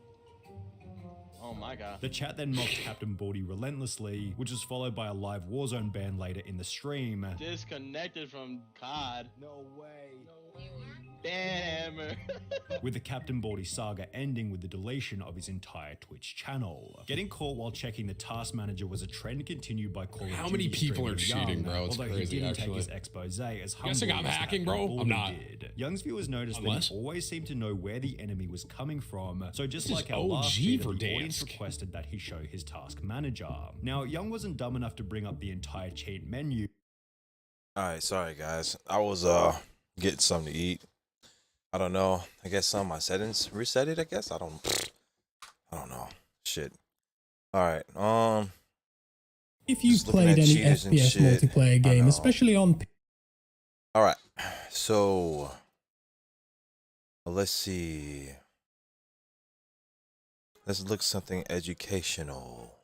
Oh my god. The chat then mocked Captain Baldy relentlessly, which was followed by a live Warzone ban later in the stream. Disconnected from COD. No way. Damn. With the Captain Baldy saga ending with the deletion of his entire Twitch channel. Getting caught while checking the task manager was a trend continued by Call of How Duty many people are streamer cheating, Young, bro? It's although crazy, he didn't actually. take his expose as Guessing humbly I'm as hacking, Captain bro? I'm Baldy not. did. Young's viewers noticed Unless- that he always seemed to know where the enemy was coming from, so just This like is our last OG year, the Verdansk. audience requested that he show his task manager. Now, Young wasn't dumb enough to bring up the entire cheat menu. All right, sorry guys. I was getting something to eat. I don't know. I guess some of my settings reset it. I guess I don't know. Shit. All right. If you've Just looking played at any cheaters and FPS shit. multiplayer I game, know. especially on All right. So let's see. Let's look something educational.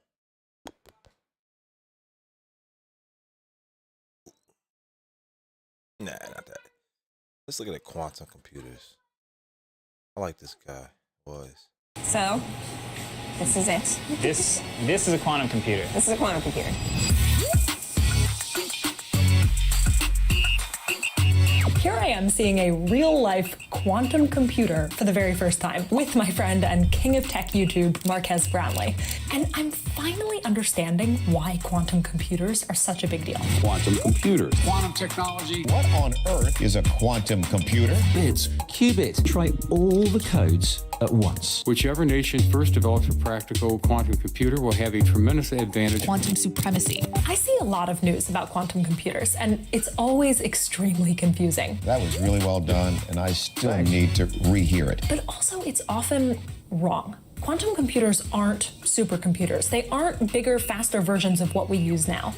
Nah, not that. Let's look at the quantum computers. I like this guy. Boys. So, this is it. This is a quantum computer. This is a quantum computer. Here I am seeing a real-life quantum computer for the very first time with my friend and king of tech YouTube, Marquez Brownlee. And I'm finally understanding why quantum computers are such a big deal. Quantum computers. Quantum technology. What on earth is a quantum computer? Bits, qubits. Try all the codes at once. Whichever nation first develops a practical quantum computer will have a tremendous advantage. Quantum supremacy. I see a lot of news about quantum computers, and it's always extremely confusing. That was really well done, and I still need to rehear it. But also, it's often wrong. Quantum computers aren't supercomputers. They aren't bigger, faster versions of what we use now.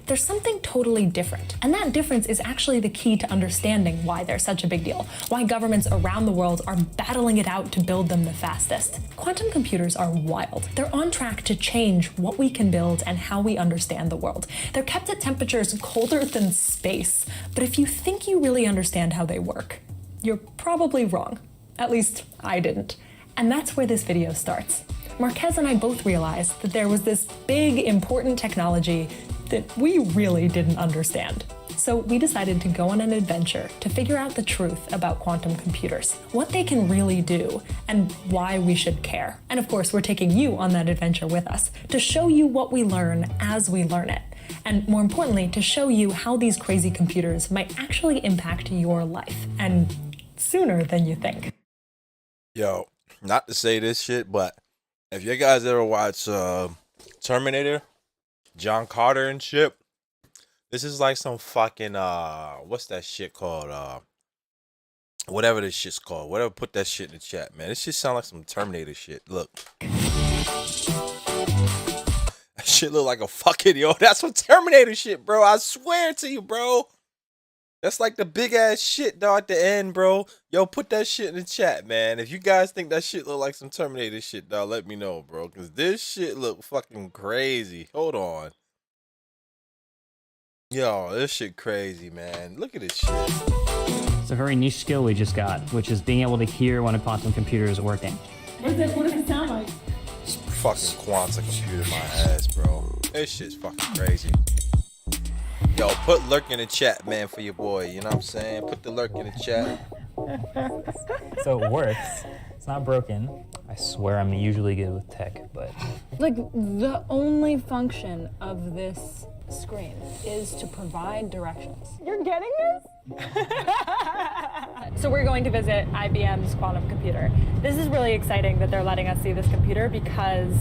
There's something totally different. And that difference is actually the key to understanding why they're such a big deal, why governments around the world are battling it out to build them the fastest. Quantum computers are wild. They're on track to change what we can build and how we understand the world. They're kept at temperatures colder than space. But if you think you really understand how they work, you're probably wrong. At least I didn't. And that's where this video starts. Marquez and I both realized that there was this big, important technology that we really didn't understand. So we decided to go on an adventure to figure out the truth about quantum computers, what they can really do, and why we should care. And of course, we're taking you on that adventure with us to show you what we learn as we learn it. And more importantly, to show you how these crazy computers might actually impact your life, and sooner than you think. Yo, not to say this shit, but if you guys ever watch Terminator, John Carter and shit, this is like some fucking what's that shit called? Whatever this shit's called. Whatever, put that shit in the chat, man. This shit sound like some Terminator shit. Look. That shit look like a fucking, yo, that's some Terminator shit, bro. I swear to you, bro. That's like the big ass shit, dog, at the end, bro. Yo, put that shit in the chat, man. If you guys think that shit look like some Terminator shit, dog, let me know, bro. Because this shit look fucking crazy. Hold on. Yo, this shit crazy, man. Look at this shit. It's a very niche skill we just got, which is being able to hear when a quantum computer is working. What does it sound like? This fucking quantum computer my ass, bro. This shit's fucking crazy. Yo, put lurk in the chat, man, for your boy. You know what I'm saying? Put the lurk in the chat. So it works. It's not broken. I swear I'm usually good with tech, but... Like, the only function of this screen is to provide directions. You're getting this? So we're going to visit IBM's quantum computer. This is really exciting that they're letting us see this computer because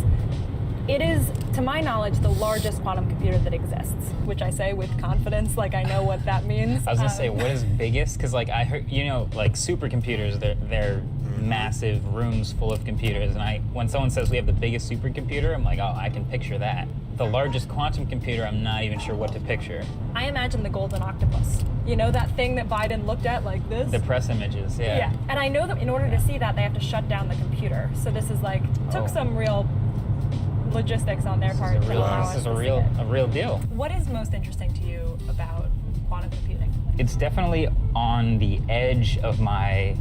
it is, to my knowledge, the largest quantum computer that exists, which I say with confidence, like I know what that means. I was gonna say, what is biggest? Because like I heard, you know, like supercomputers, they're massive rooms full of computers, and when someone says we have the biggest supercomputer, I'm like, oh, I can picture that. The largest quantum computer, I'm not even sure what to picture. I imagine the golden octopus. You know that thing that Biden looked at like this? The press images, yeah. Yeah, and I know that in order to see that, they have to shut down the computer. So this is like, took some real logistics on their part to allow us to see it. A real deal. What is most interesting to you about quantum computing? It's definitely on the edge of my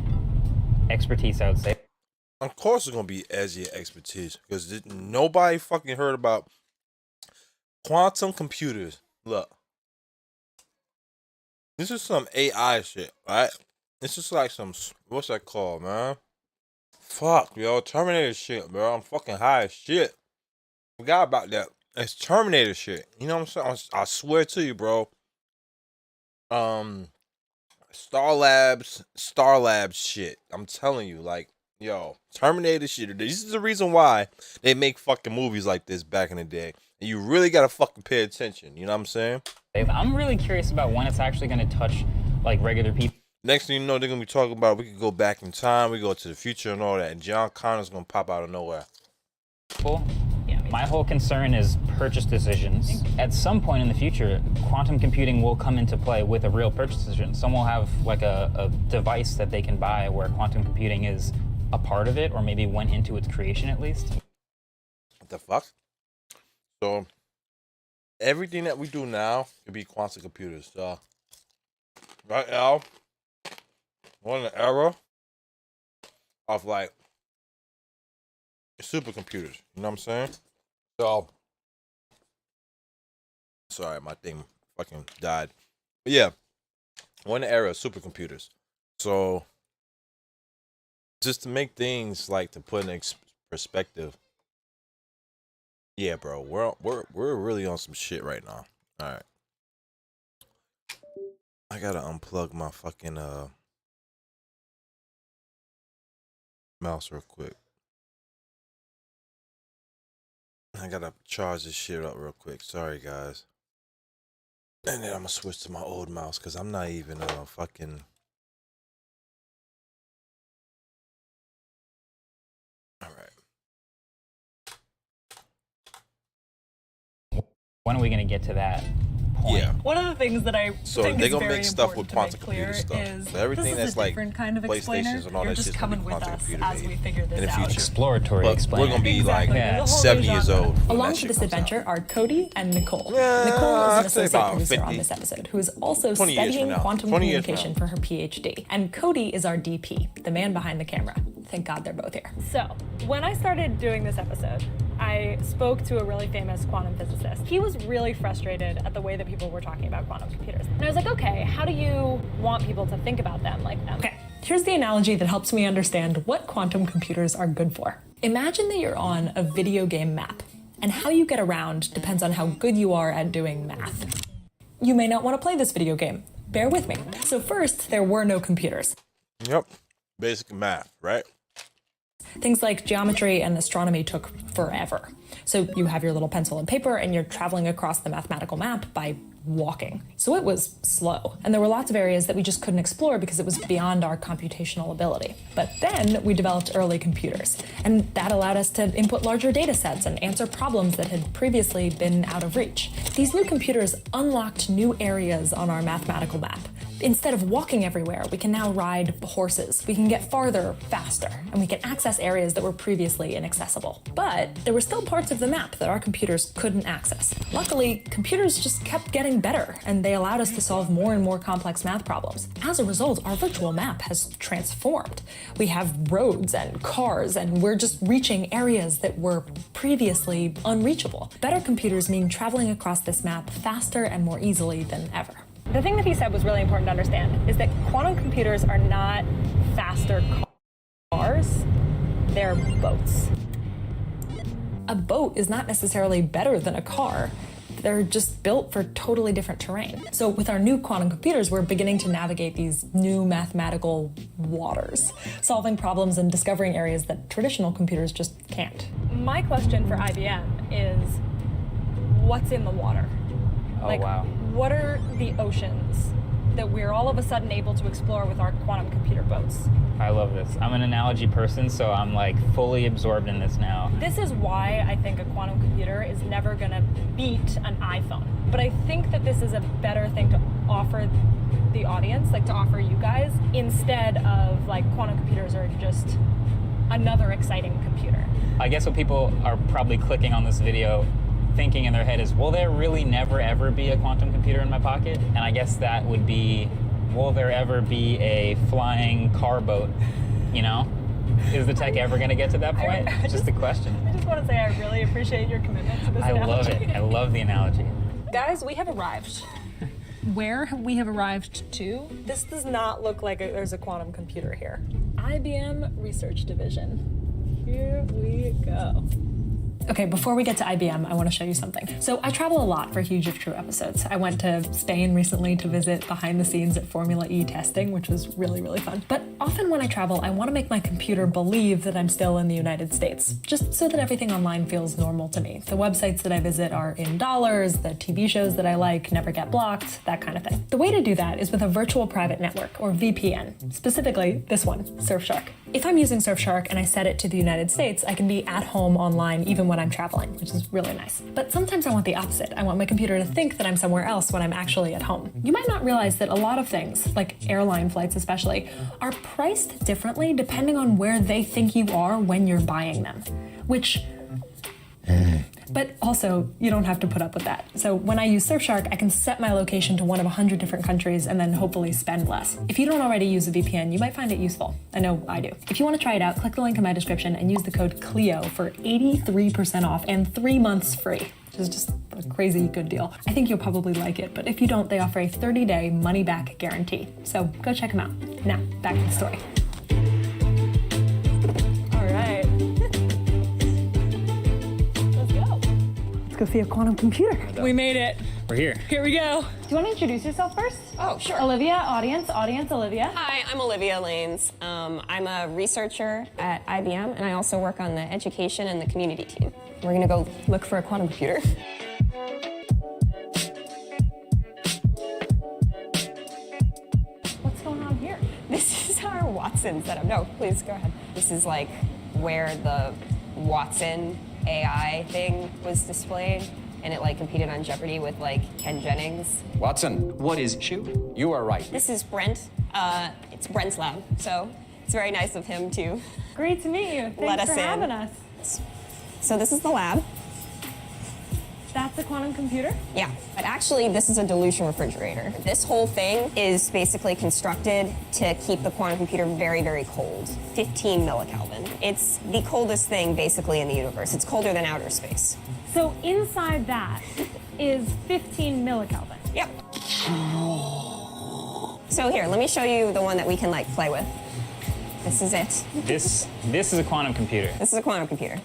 expertise, I would say. Of course it's going to be edge of your expertise because nobody fucking heard about quantum computers. Look. This is some AI shit, right? This is like some, what's that called, man? Fuck, yo, Terminator shit, bro. I'm fucking high as shit. Forgot about that. It's Terminator shit. You know what I'm saying? I swear to you, bro. Star Labs shit. I'm telling you, like, yo, Terminator shit. This is the reason why they make fucking movies like this back in the day. And you really gotta fucking pay attention. You know what I'm saying? I'm really curious about when it's actually gonna touch like regular people. Next thing you know, they're gonna be talking about we could go back in time, we go to the future and all that, and John Connor's gonna pop out of nowhere. My whole concern is purchase decisions. At some point in the future, quantum computing will come into play with a real purchase decision. Someone will have like a device that they can buy where quantum computing is a part of it, or maybe went into its creation at least. What the fuck? So everything that we do now could be quantum computers. So right now, we're in the era of like supercomputers. You know what I'm saying? So sorry, my thing fucking died. But yeah, we're in the era of supercomputers. So just to make things like to put in perspective. Yeah, bro, we're really on some shit right now. All right, I gotta unplug my fucking mouse real quick. I gotta charge this shit up real quick. Sorry, guys. And then I'm gonna switch to my old mouse because I'm not even fucking. All right. When are we going to get to that point? Yeah. One of the things that I So think they're is gonna very make stuff with important to quantum make clear computer stuff. is So everything this is that's a like different kind of explainer. PlayStations and all You're that just shit's gonna coming be with quantum us computer as made we figure this in the out. future. Exploratory But explainer. we're gonna be like Exactly. There's a whole 70 new years genre. old. when Along that for shit this comes out. adventure are Cody and Nicole. Yeah, Nicole is an I'd say associate about producer 50. on this episode who is also 20 years from studying now. quantum 20 years from communication for her PhD. And Cody is our DP, the man behind the camera. Thank God they're both here. So, when I started doing this episode, I spoke to a really famous quantum physicist. He was really frustrated at the way that people were talking about quantum computers. And I was like, okay, how do you want people to think about them like them? Okay, here's the analogy that helps me understand what quantum computers are good for. Imagine that you're on a video game map, and how you get around depends on how good you are at doing math. You may not want to play this video game. Bear with me. So first, there were no computers. Yep. Basic math, right? Things like geometry and astronomy took forever. So you have your little pencil and paper and you're traveling across the mathematical map by walking. So it was slow. And there were lots of areas that we just couldn't explore because it was beyond our computational ability. But then we developed early computers, and that allowed us to input larger data sets and answer problems that had previously been out of reach. These new computers unlocked new areas on our mathematical map. Instead of walking everywhere, we can now ride horses. We can get farther faster, and we can access areas that were previously inaccessible. But there were still parts of the map that our computers couldn't access. Luckily, computers just kept getting better, and they allowed us to solve more and more complex math problems. As a result, our virtual map has transformed. We have roads and cars, and we're just reaching areas that were previously unreachable. Better computers mean traveling across this map faster and more easily than ever. The thing that he said was really important to understand is that quantum computers are not faster cars, they're boats. A boat is not necessarily better than a car. They're just built for totally different terrain. So with our new quantum computers, we're beginning to navigate these new mathematical waters, solving problems and discovering areas that traditional computers just can't. My question for IBM is, what's in the water? Oh, wow. What are the oceans that we're all of a sudden able to explore with our quantum computer boats? I love this. I'm an analogy person, so I'm like fully absorbed in this now. This is why I think a quantum computer is never gonna beat an iPhone. But I think that this is a better thing to offer the audience, like to offer you guys, instead of like quantum computers are just another exciting computer. I guess what people are probably clicking on this video thinking in their head is, will there really never ever be a quantum computer in my pocket? And I guess that would be, will there ever be a flying car boat? You know? Is the tech ever gonna get to that point? It's just a question. I just want to say I really appreciate your commitment to this I love analogy. it. I love the analogy. Guys, we have arrived. Where we have arrived to? This does not look like there's a quantum computer here. IBM Research Division. Here we go. Okay, before we get to IBM, I want to show you something. So I travel a lot for Huge If True episodes. I went to Spain recently to visit behind the scenes at Formula E testing, which was really, really fun. But often when I travel, I want to make my computer believe that I'm still in the United States, just so that everything online feels normal to me. The websites that I visit are in dollars, the TV shows that I like never get blocked, that kind of thing. The way to do that is with a virtual private network, or VPN, specifically this one, Surfshark. If I'm using Surfshark and I set it to the United States, I can be at home online even when I'm traveling, which is really nice. But sometimes I want the opposite. I want my computer to think that I'm somewhere else when I'm actually at home. You might not realize that a lot of things, like airline flights especially, are priced differently depending on where they think you are when you're buying them, which but also, you don't have to put up with that. So when I use Surfshark, I can set my location to one of 100 different countries and then hopefully spend less. If you don't already use a VPN, you might find it useful. I know I do. If you want to try it out, click the link in my description and use the code CLEO for 83% off and 3 months free, which is just a crazy good deal. I think you'll probably like it, but if you don't, they offer a 30-day money-back guarantee. So go check them out. Now, back to the story. All right. Let's go see a quantum computer. We made it. We're here. Here we go. Do you want to introduce yourself first? Oh, sure. Olivia, audience, Olivia. Hi, I'm Olivia Lanes. I'm a researcher at IBM, and I also work on the education and the community team. We're gonna go look for a quantum computer. What's going on here? This is our Watson setup. No, please go ahead. This is like where the Watson AI thing was displayed. and it like competed on Jeopardy with like Ken Jennings. Watson, what is issue? You are right. This is Brent. It's Brent's lab, so it's very nice of him to Great to meet you. let Thanks us for in. having us. So this is the lab. That's a quantum computer? Yeah, but actually this is a dilution refrigerator. This whole thing is basically constructed to keep the quantum computer very, very cold, 15 millikelvin. It's the coldest thing basically in the universe. It's colder than outer space. So inside that is 15 millikelvin. Yep. So here, let me show you the one that we can like play with. This is it. This is a quantum computer. This is a quantum computer.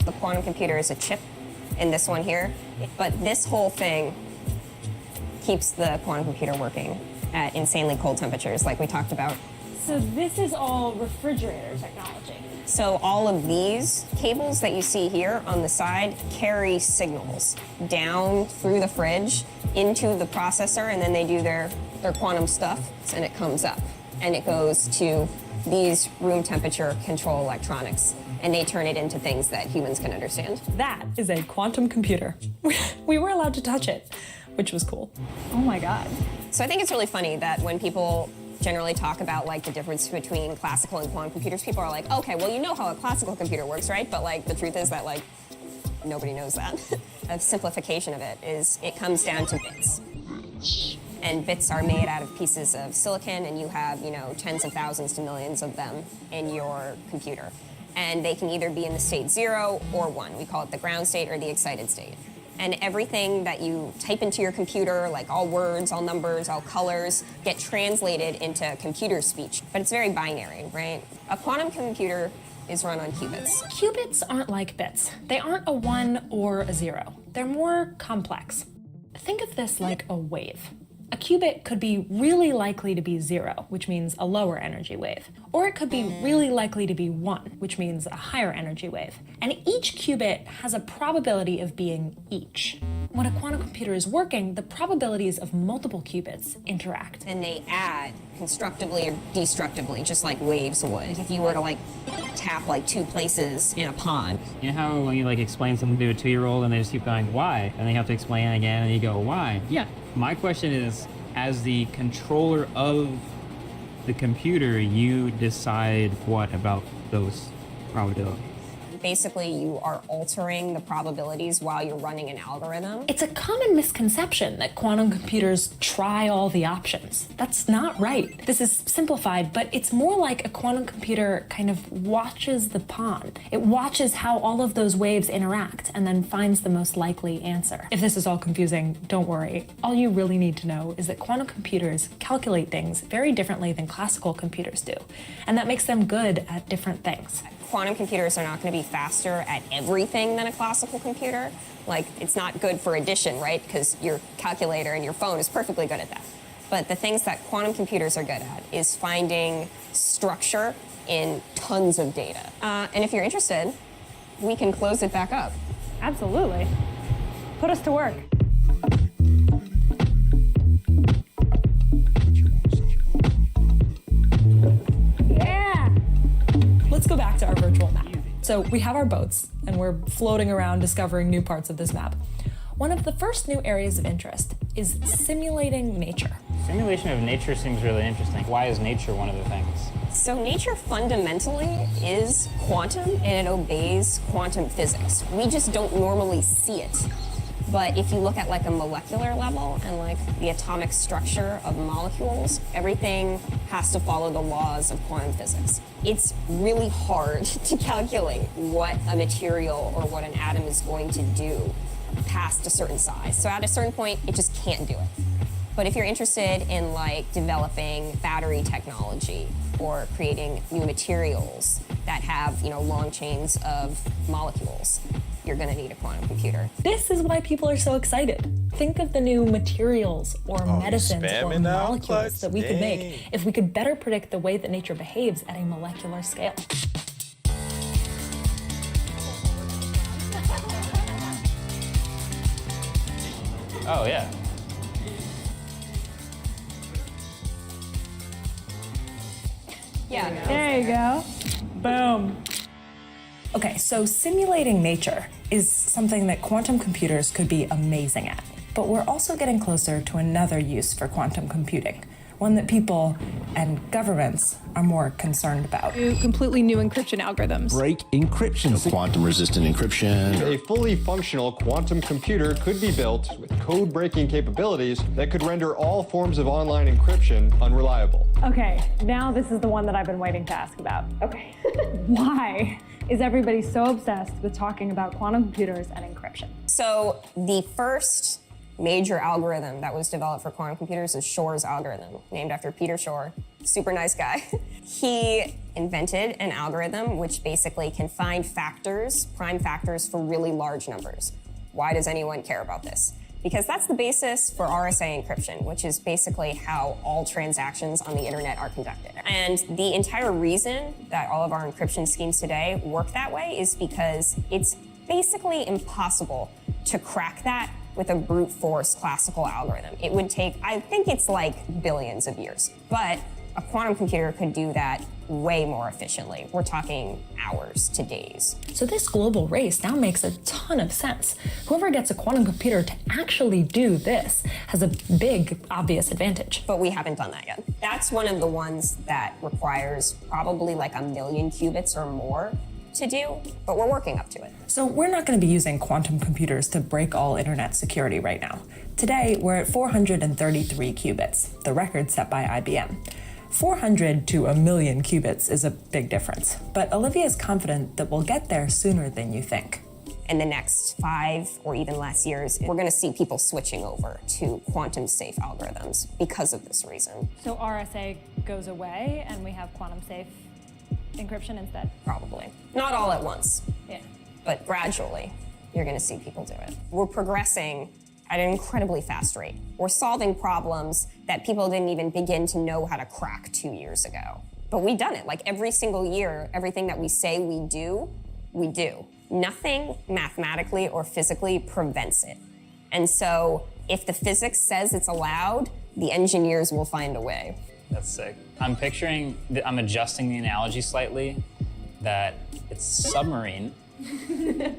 The quantum computer is a chip in this one here, but this whole thing keeps the quantum computer working at insanely cold temperatures like we talked about. So this is all refrigerator technology. So all of these cables that you see here on the side carry signals down through the fridge into the processor, and then they do their quantum stuff, and it comes up, and it goes to these room temperature control electronics, and they turn it into things that humans can understand. That is a quantum computer. We were allowed to touch it, which was cool. Oh my God. So I think it's really funny that when people generally talk about like the difference between classical and quantum computers, people are like, okay, well, you know how a classical computer works, right? But like the truth is that like nobody knows that. A simplification of it is it comes down to bits. And bits are made out of pieces of silicon, and you have, you know, tens of thousands to millions of them in your computer. And they can either be in the state 0 or 1. We call it the ground state or the excited state. And everything that you type into your computer, like all words, all numbers, all colors, get translated into computer speech. But it's very binary, right? A quantum computer is run on qubits. Qubits aren't like bits. They aren't a 1 or a 0. They're more complex. Think of this like a wave. A qubit could be really likely to be 0, which means a lower energy wave. Or it could be really likely to be 1, which means a higher energy wave. And each qubit has a probability of being each. When a quantum computer is working, the probabilities of multiple qubits interact. And they add constructively or destructively, just like waves would. If you were to like tap like 2 places in a pond. You know how when you like explain something to a 2-year-old and they just keep going, why? And they have to explain it again and you go, why? Yeah. My question is, as the controller of the computer, you decide what about those probabilities? Basically, you are altering the probabilities while you're running an algorithm. It's a common misconception that quantum computers try all the options. That's not right. This is simplified, but it's more like a quantum computer kind of watches the pond. It watches how all of those waves interact and then finds the most likely answer. If this is all confusing, don't worry. All you really need to know is that quantum computers calculate things very differently than classical computers do, and that makes them good at different things. Quantum computers are not going to be faster at everything than a classical computer. Like, it's not good for addition, right? Because your calculator and your phone is perfectly good at that. But the things that quantum computers are good at is finding structure in tons of data. And if you're interested, we can close it back up. Absolutely. Put us to work. Let's go back to our virtual map. So we have our boats, and we're floating around discovering new parts of this map. One of the first new areas of interest is simulating nature. Simulation of nature seems really interesting. Why is nature one of the things? So nature fundamentally is quantum, and it obeys quantum physics. We just don't normally see it. But if you look at like a molecular level and like the atomic structure of molecules, everything has to follow the laws of quantum physics. It's really hard to calculate what a material or what an atom is going to do past a certain size. So at a certain point, it just can't do it. But if you're interested in like developing battery technology or creating new materials that have, you know, long chains of molecules, you're going to need a quantum computer. This is why people are so excited. Think of the new materials or medicines or molecules that we could make if we could better predict the way that nature behaves at a molecular scale. Oh, yeah. Yeah. There you go. Boom. Okay, so simulating nature is something that quantum computers could be amazing at. But we're also getting closer to another use for quantum computing, one that people and governments are more concerned about. Completely new encryption algorithms. Break encryption. Quantum-resistant encryption. A fully functional quantum computer could be built with code-breaking capabilities that could render all forms of online encryption unreliable. Okay, now this is the one that I've been waiting to ask about. Okay. Why is everybody so obsessed with talking about quantum computers and encryption? So the first major algorithm that was developed for quantum computers is Shor's algorithm, named after Peter Shor. Super nice guy. He invented an algorithm which basically can find factors, prime factors, for really large numbers. Why does anyone care about this? Because that's the basis for RSA encryption, which is basically how all transactions on the internet are conducted. And the entire reason that all of our encryption schemes today work that way is because it's basically impossible to crack that with a brute force classical algorithm. It would take, I think it's like billions of years. But a quantum computer could do that way more efficiently. We're talking hours to days. So this global race now makes a ton of sense. Whoever gets a quantum computer to actually do this has a big, obvious advantage. But we haven't done that yet. That's one of the ones that requires probably like 1 million qubits or more to do, but we're working up to it. So we're not going to be using quantum computers to break all internet security right now. Today, we're at 433 qubits, the record set by IBM. 400 to 1 million qubits is a big difference, but Olivia is confident that we'll get there sooner than you think. In the next 5 or even less years, we're going to see people switching over to quantum safe algorithms because of this reason. So RSA goes away and we have quantum safe encryption instead? Probably. Not all at once. Yeah. But gradually, you're going to see people do it. We're progressing at an incredibly fast rate. We're solving problems that people didn't even begin to know how to crack 2 years ago. But we've done it. Like every single year, everything that we say we do, we do. Nothing mathematically or physically prevents it. And so if the physics says it's allowed, the engineers will find a way. That's sick. I'm picturing, I'm adjusting the analogy slightly, that it's submarine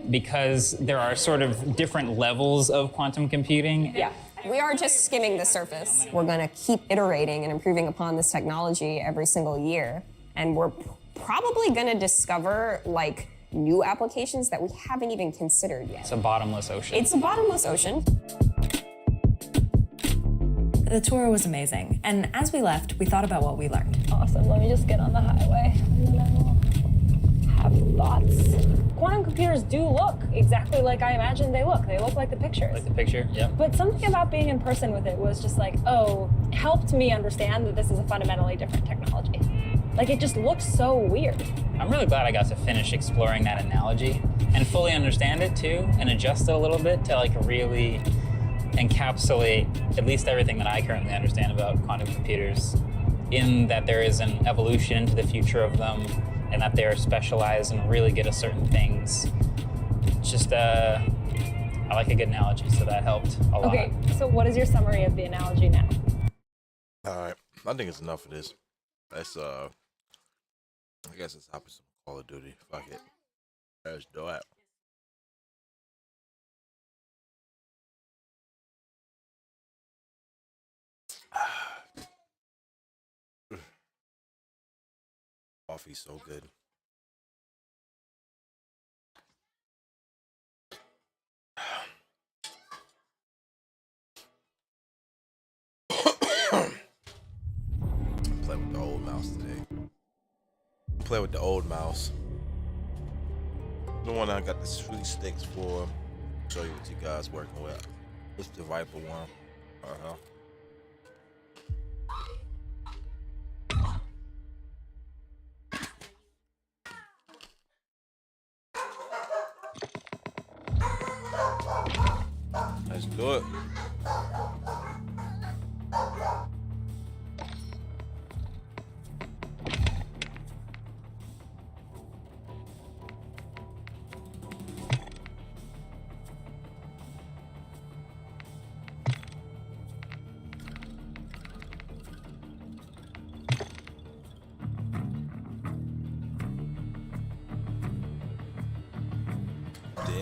because there are sort of different levels of quantum computing. Yeah. We are just skimming the surface. We're going to keep iterating and improving upon this technology every single year. And we're probably going to discover like new applications that we haven't even considered yet. It's a bottomless ocean. It's a bottomless ocean. The tour was amazing, and as we left, we thought about what we learned. Awesome, let me just get on the highway and then I will have thoughts. Quantum computers do look exactly like I imagined they look. They look like the pictures. Like the picture, yeah. But something about being in person with it was just like, oh, helped me understand that this is a fundamentally different technology. Like it just looks so weird. I'm really glad I got to finish exploring that analogy and fully understand it too, and adjust it a little bit to like really encapsulate at least everything that I currently understand about quantum computers, in that there is an evolution into the future of them and that they're specialized and really good at certain things. Just, I like a good analogy, so that helped a lot. Okay, so what is your summary of the analogy now? All right, I think it's enough of this. Let's, I guess it's hop some Call of Duty. Fuck it. Let's do it. Coffee's so good. Play with the old mouse today. Play with the old mouse. The one I got the sweet sticks for. Show you what you guys working with. It's the Viper one. Let's do it.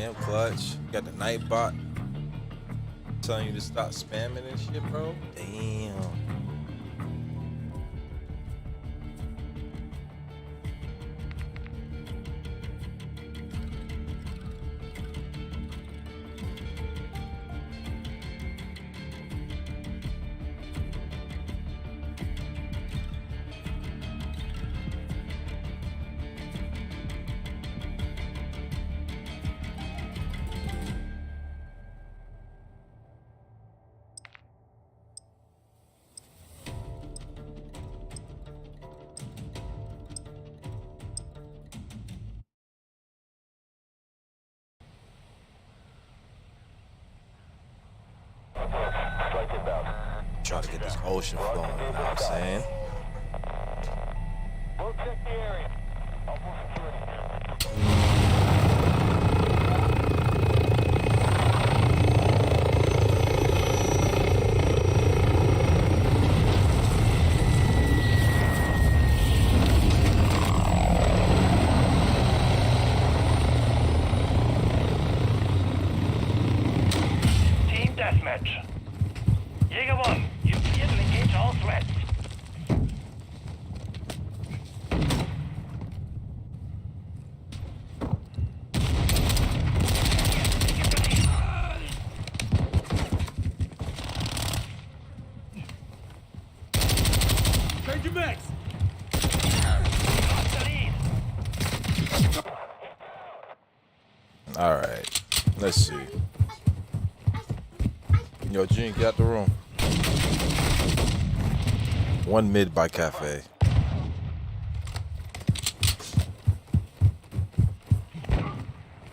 Damn, Clutch. You got the Nightbot telling you to stop spamming and shit, bro. Damn. Try to get this ocean flowing, you know what I'm saying? We'll check the area. Team deathmatch. Jaeger 1, you clear to engage all threats. Change your mix. All right, let's see. Yo, Gene, get out the room. One mid by Cafe.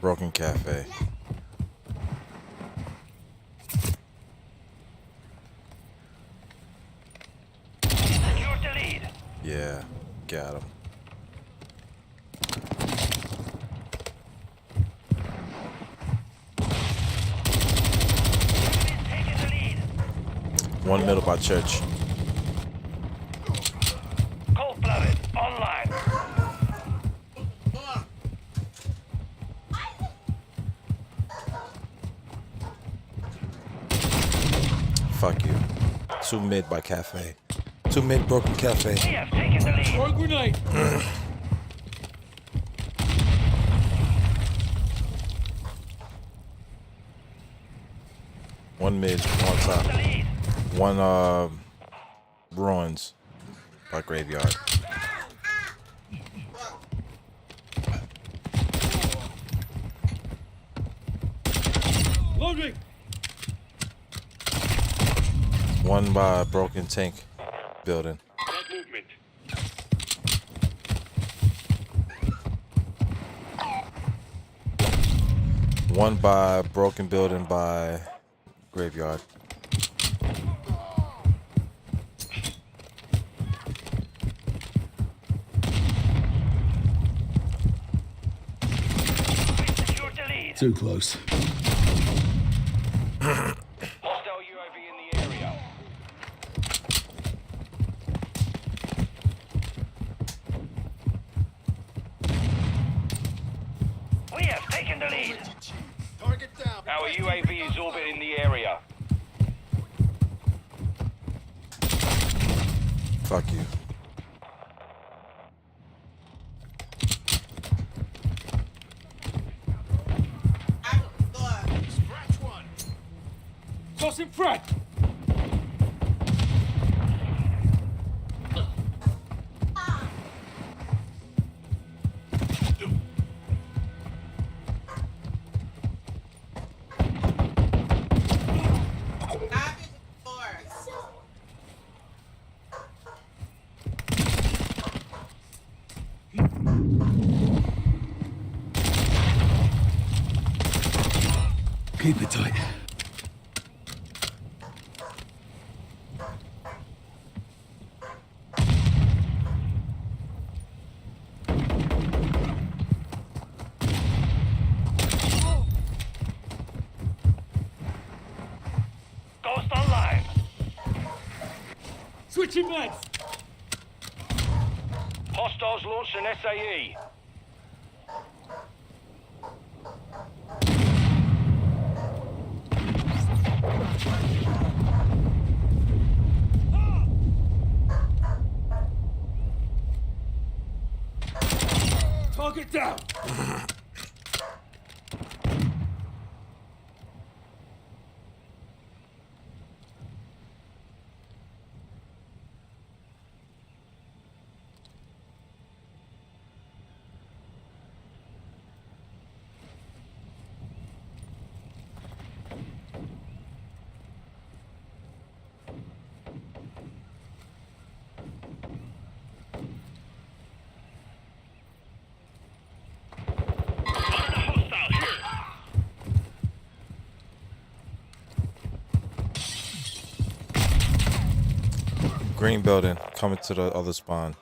Broken Cafe. Secure the lead. Yeah, got him. One middle by Church. Cold-blooded, online. Fuck you. Two mid by Cafe. Two mid Broken Cafe. We have taken the lead. Throw a grenade. One mid, one top. One ruins by Graveyard. Loading. One by Broken Tank building. Movement. One by Broken building by Graveyard. Too close. Hostile UAV in the area. We have taken the lead. Target down. Our UAV is orbiting the area. Fuck you. Scratch one. Toss in front. Keep it tight. Ghost online. Switching legs. Hostiles launched an SAE. Target down! Green building coming to the other spawn.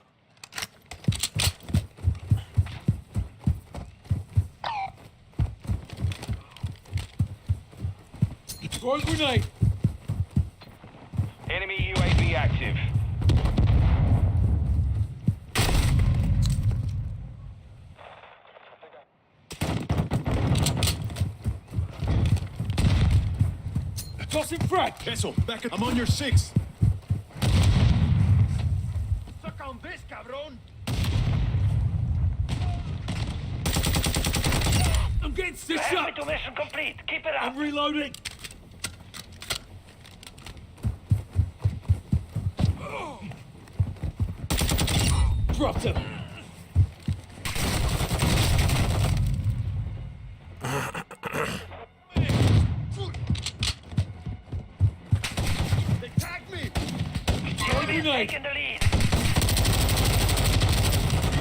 Throw a grenade! Enemy UAV active. Tossing frag! Eso, back. I'm on your 6. Suck on this, cabrón. I'm getting stitched up! Enemy mission complete. Keep it up. I'm reloading! Dropped him! They tagged me. UAV is taking the lead.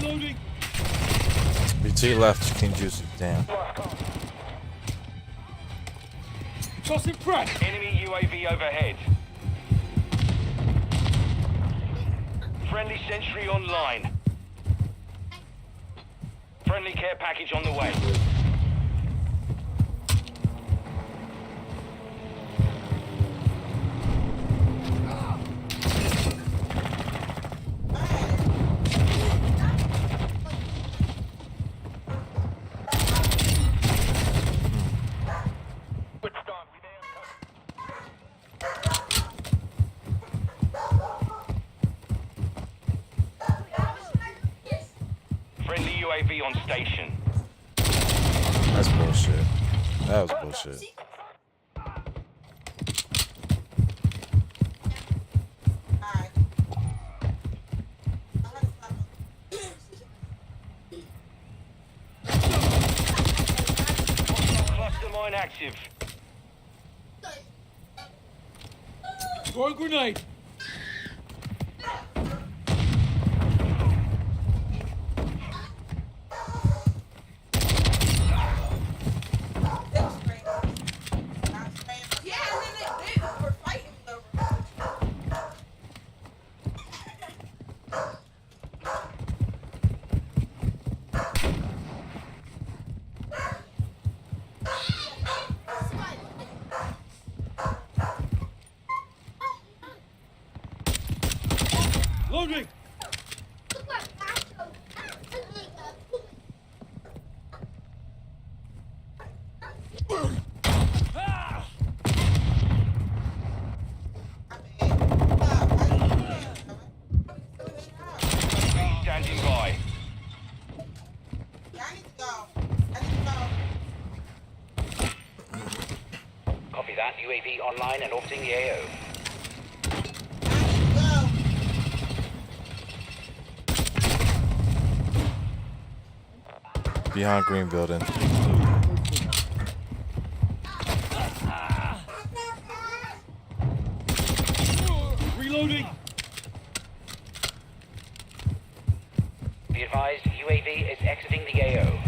Reloading! BT left, King Juicy. Damn. Tossing frag! Enemy UAV overhead. Friendly sentry online. Friendly care package on the way. Friendly UAV on station. That's bullshit. That was bullshit. Cluster mine active. Throw a grenade! Loading! Standing by. Copy that. UAV online and orbiting the AO. Behind green building. Reloading! Be advised, UAV is exiting the AO.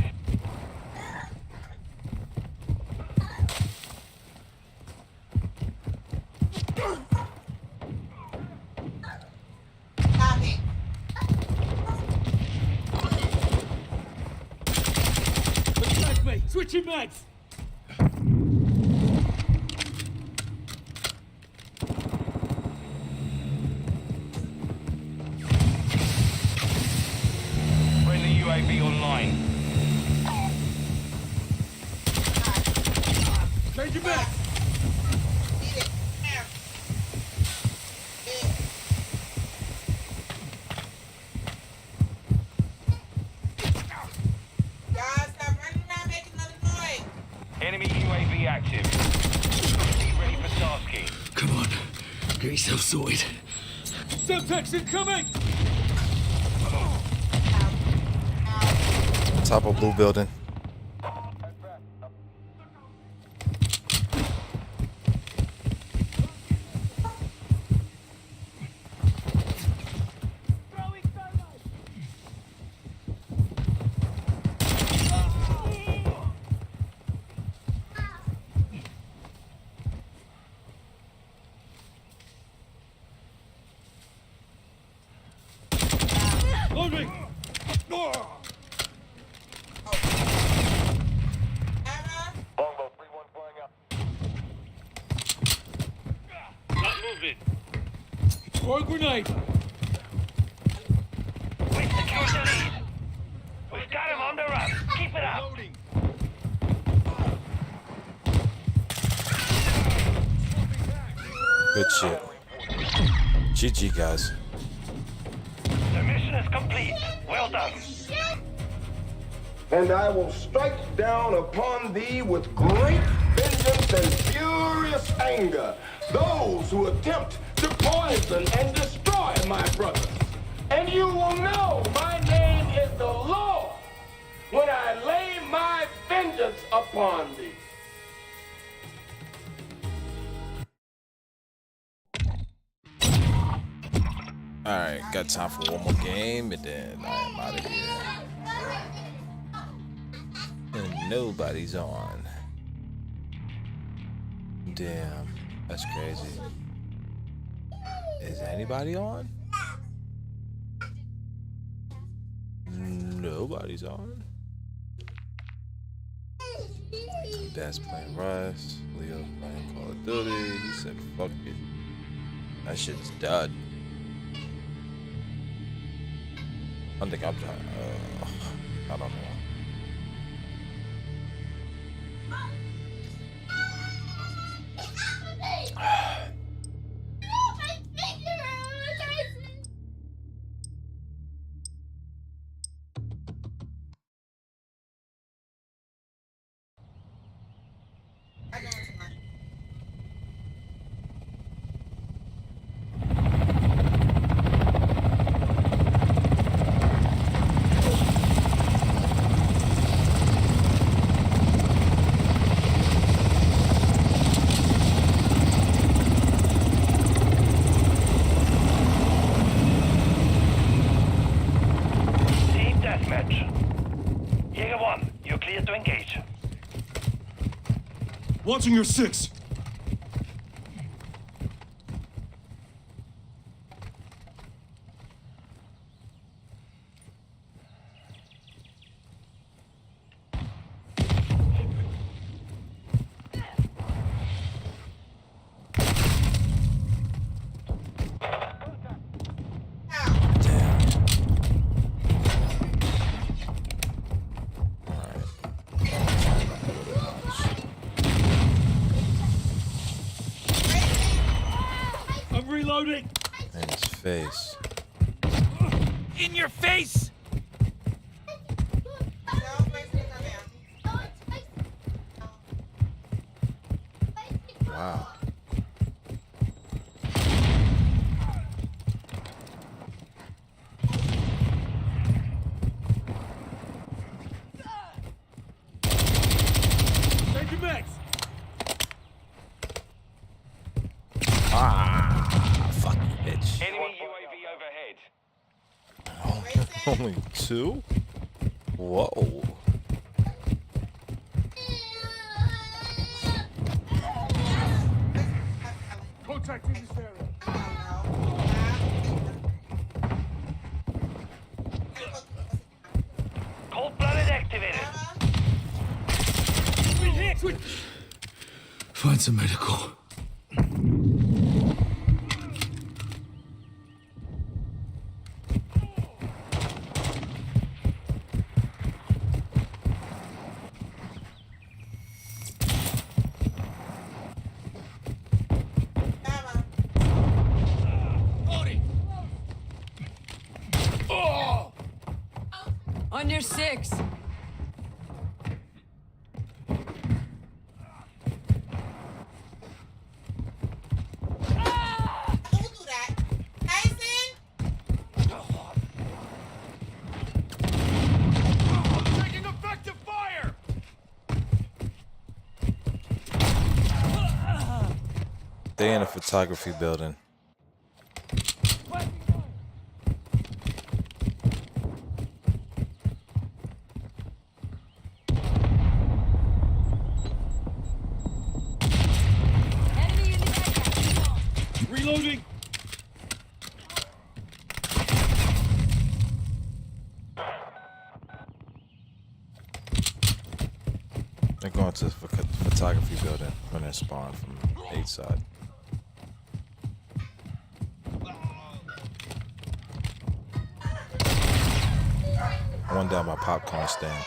Attack me! Switching mags! Friendly UAV online. Change your back! Get yourself sorted. Semtex incoming! Top of blue building. Loading! Not moving. Throw a grenade. We secured the lead. We've got him on the run. Keep it up. Good shit. GG, guys. The mission is complete. Well done. And I will strike down upon thee with great vengeance and furious anger those who attempt to poison and destroy my brothers. And you will know my name is the Lord when I lay my vengeance upon thee. Alright, got time for one more game and then I am out of here. And nobody's on. Damn, that's crazy. Is anybody on? Nobody's on. Dad's playing Rust. Leo's playing Call of Duty. He said, fuck it. That shit's done. I think I'm trying. I don't know. Watching your 6. Reloading! In his face. In your face! Wow. Take your backs! Fuck you, bitch. Enemy UAV overhead. Only 2? Whoa. Contact in this area. Cold-blooded activated. Find some medical. On your 6. They in a photography building. Reloading. They're going to the photography building when they spawn from 8 side. One down by popcorn stand.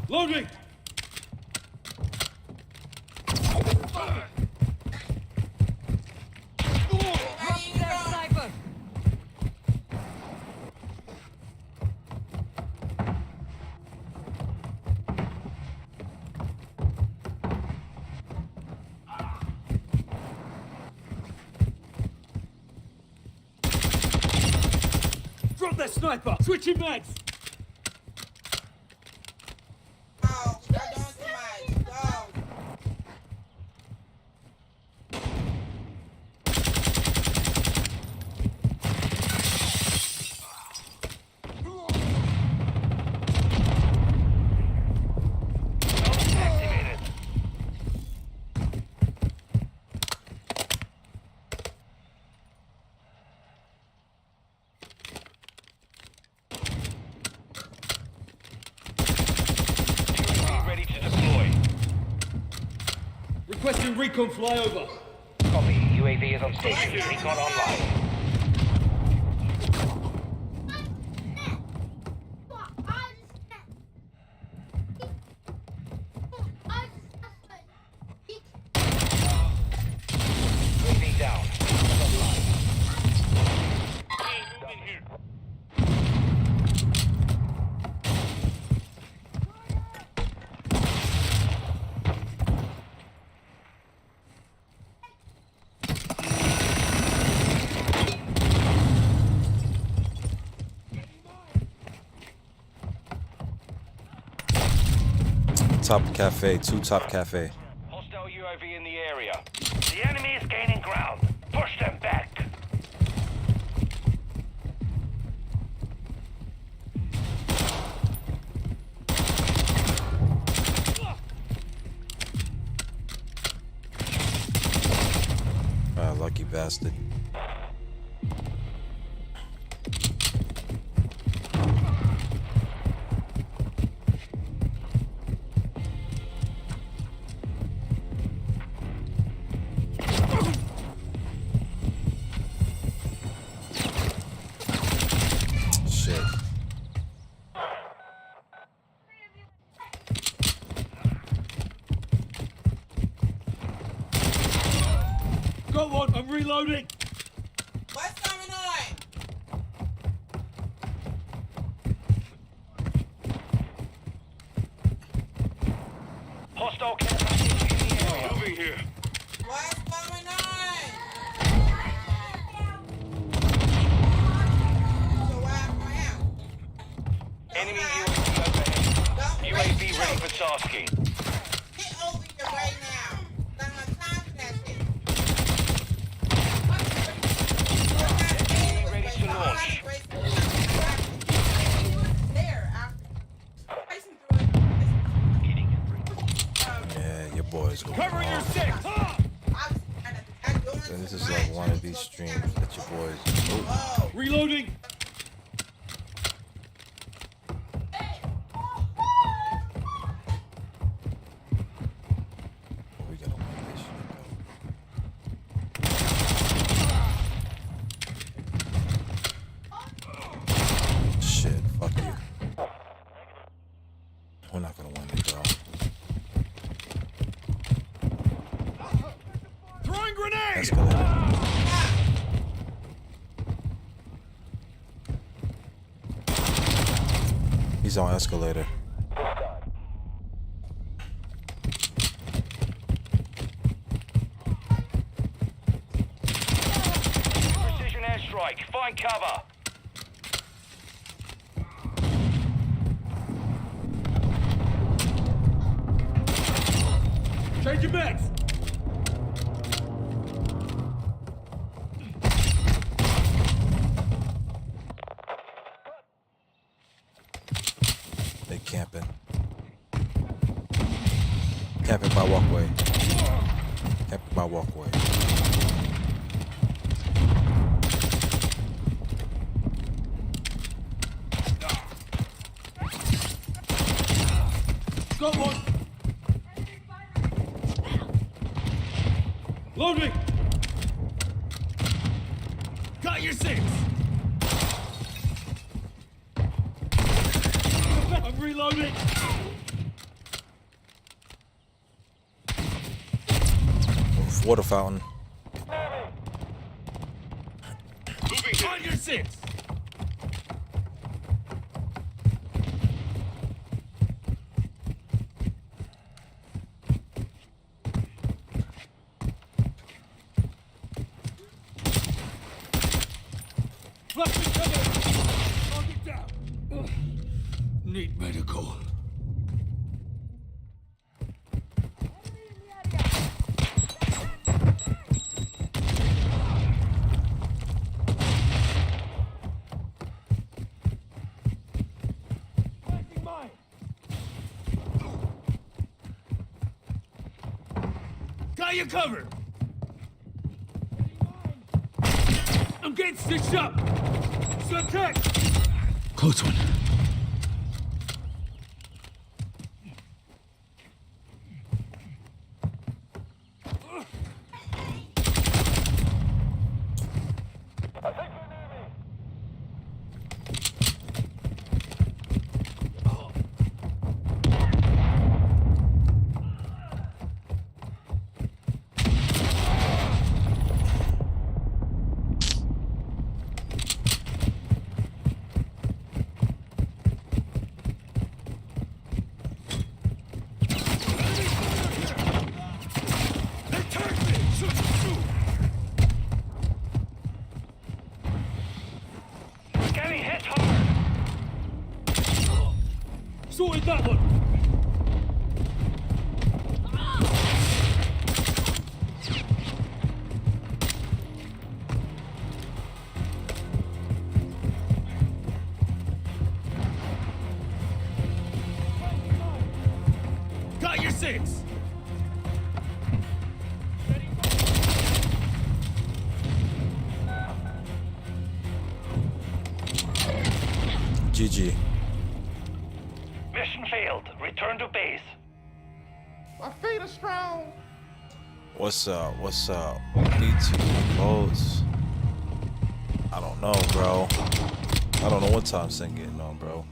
Loading. Sniper. Drop that sniper. Switching mags. Requesting recon flyover. Copy. UAV is on station. Recon online. UAV down. Top cafe, 2 top cafe. Hostile UAV in the area. The enemy is gaining ground. Push them back. Lucky bastard. Got one. I'm reloading. What's going on? Hostile care package in the area. Moving here. What's going on? So why am I Enemy UAV overhead. UAV ready for tasking. Get over here right now. Not enough time for that shit. Enemy ready to launch. There, after. Yeah, your boys go. Covering your six. And this is like one of these streams that your boys. Oh. Reloading. We gotta win this shit, though. Shit, fuck you. We're not gonna win it, though. Throwing grenade. Escalator. He's on escalator. strike. Find cover. Change your mags. They camping. Camping my walkway. Camping my walkway. Got one. Loading. Got your 6. I'm reloading. Water fountain. Moving on your 6. Flashing cover. Target down. Ugh. Need medical. Got you covered. I'm getting stitched up. Subtext. Close one. Getting hit hard. Sorted that one. Got your 6. GG. Mission failed. Return to base. My feet are strong. What's up? What's up? B2 votes. I don't know, bro. I don't know what time Sin getting on, bro.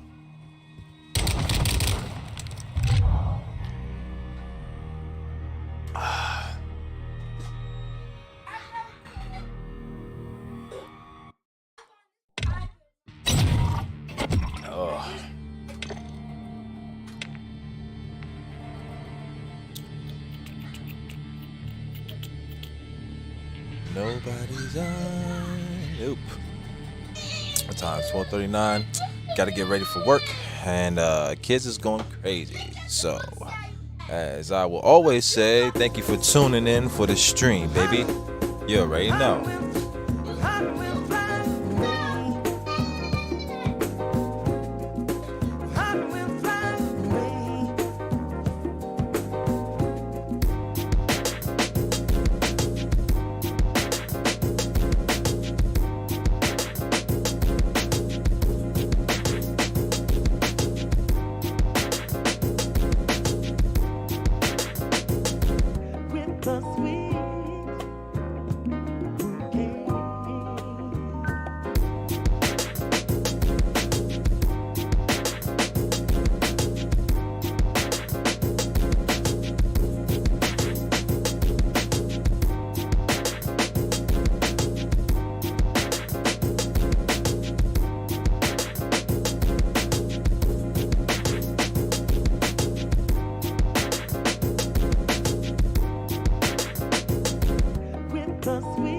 Nobody's on. Nope. What time? 12:39. Got to get ready for work, and kids is going crazy. So, as I will always say, thank you for tuning in for the stream, baby. You already know. the sweet.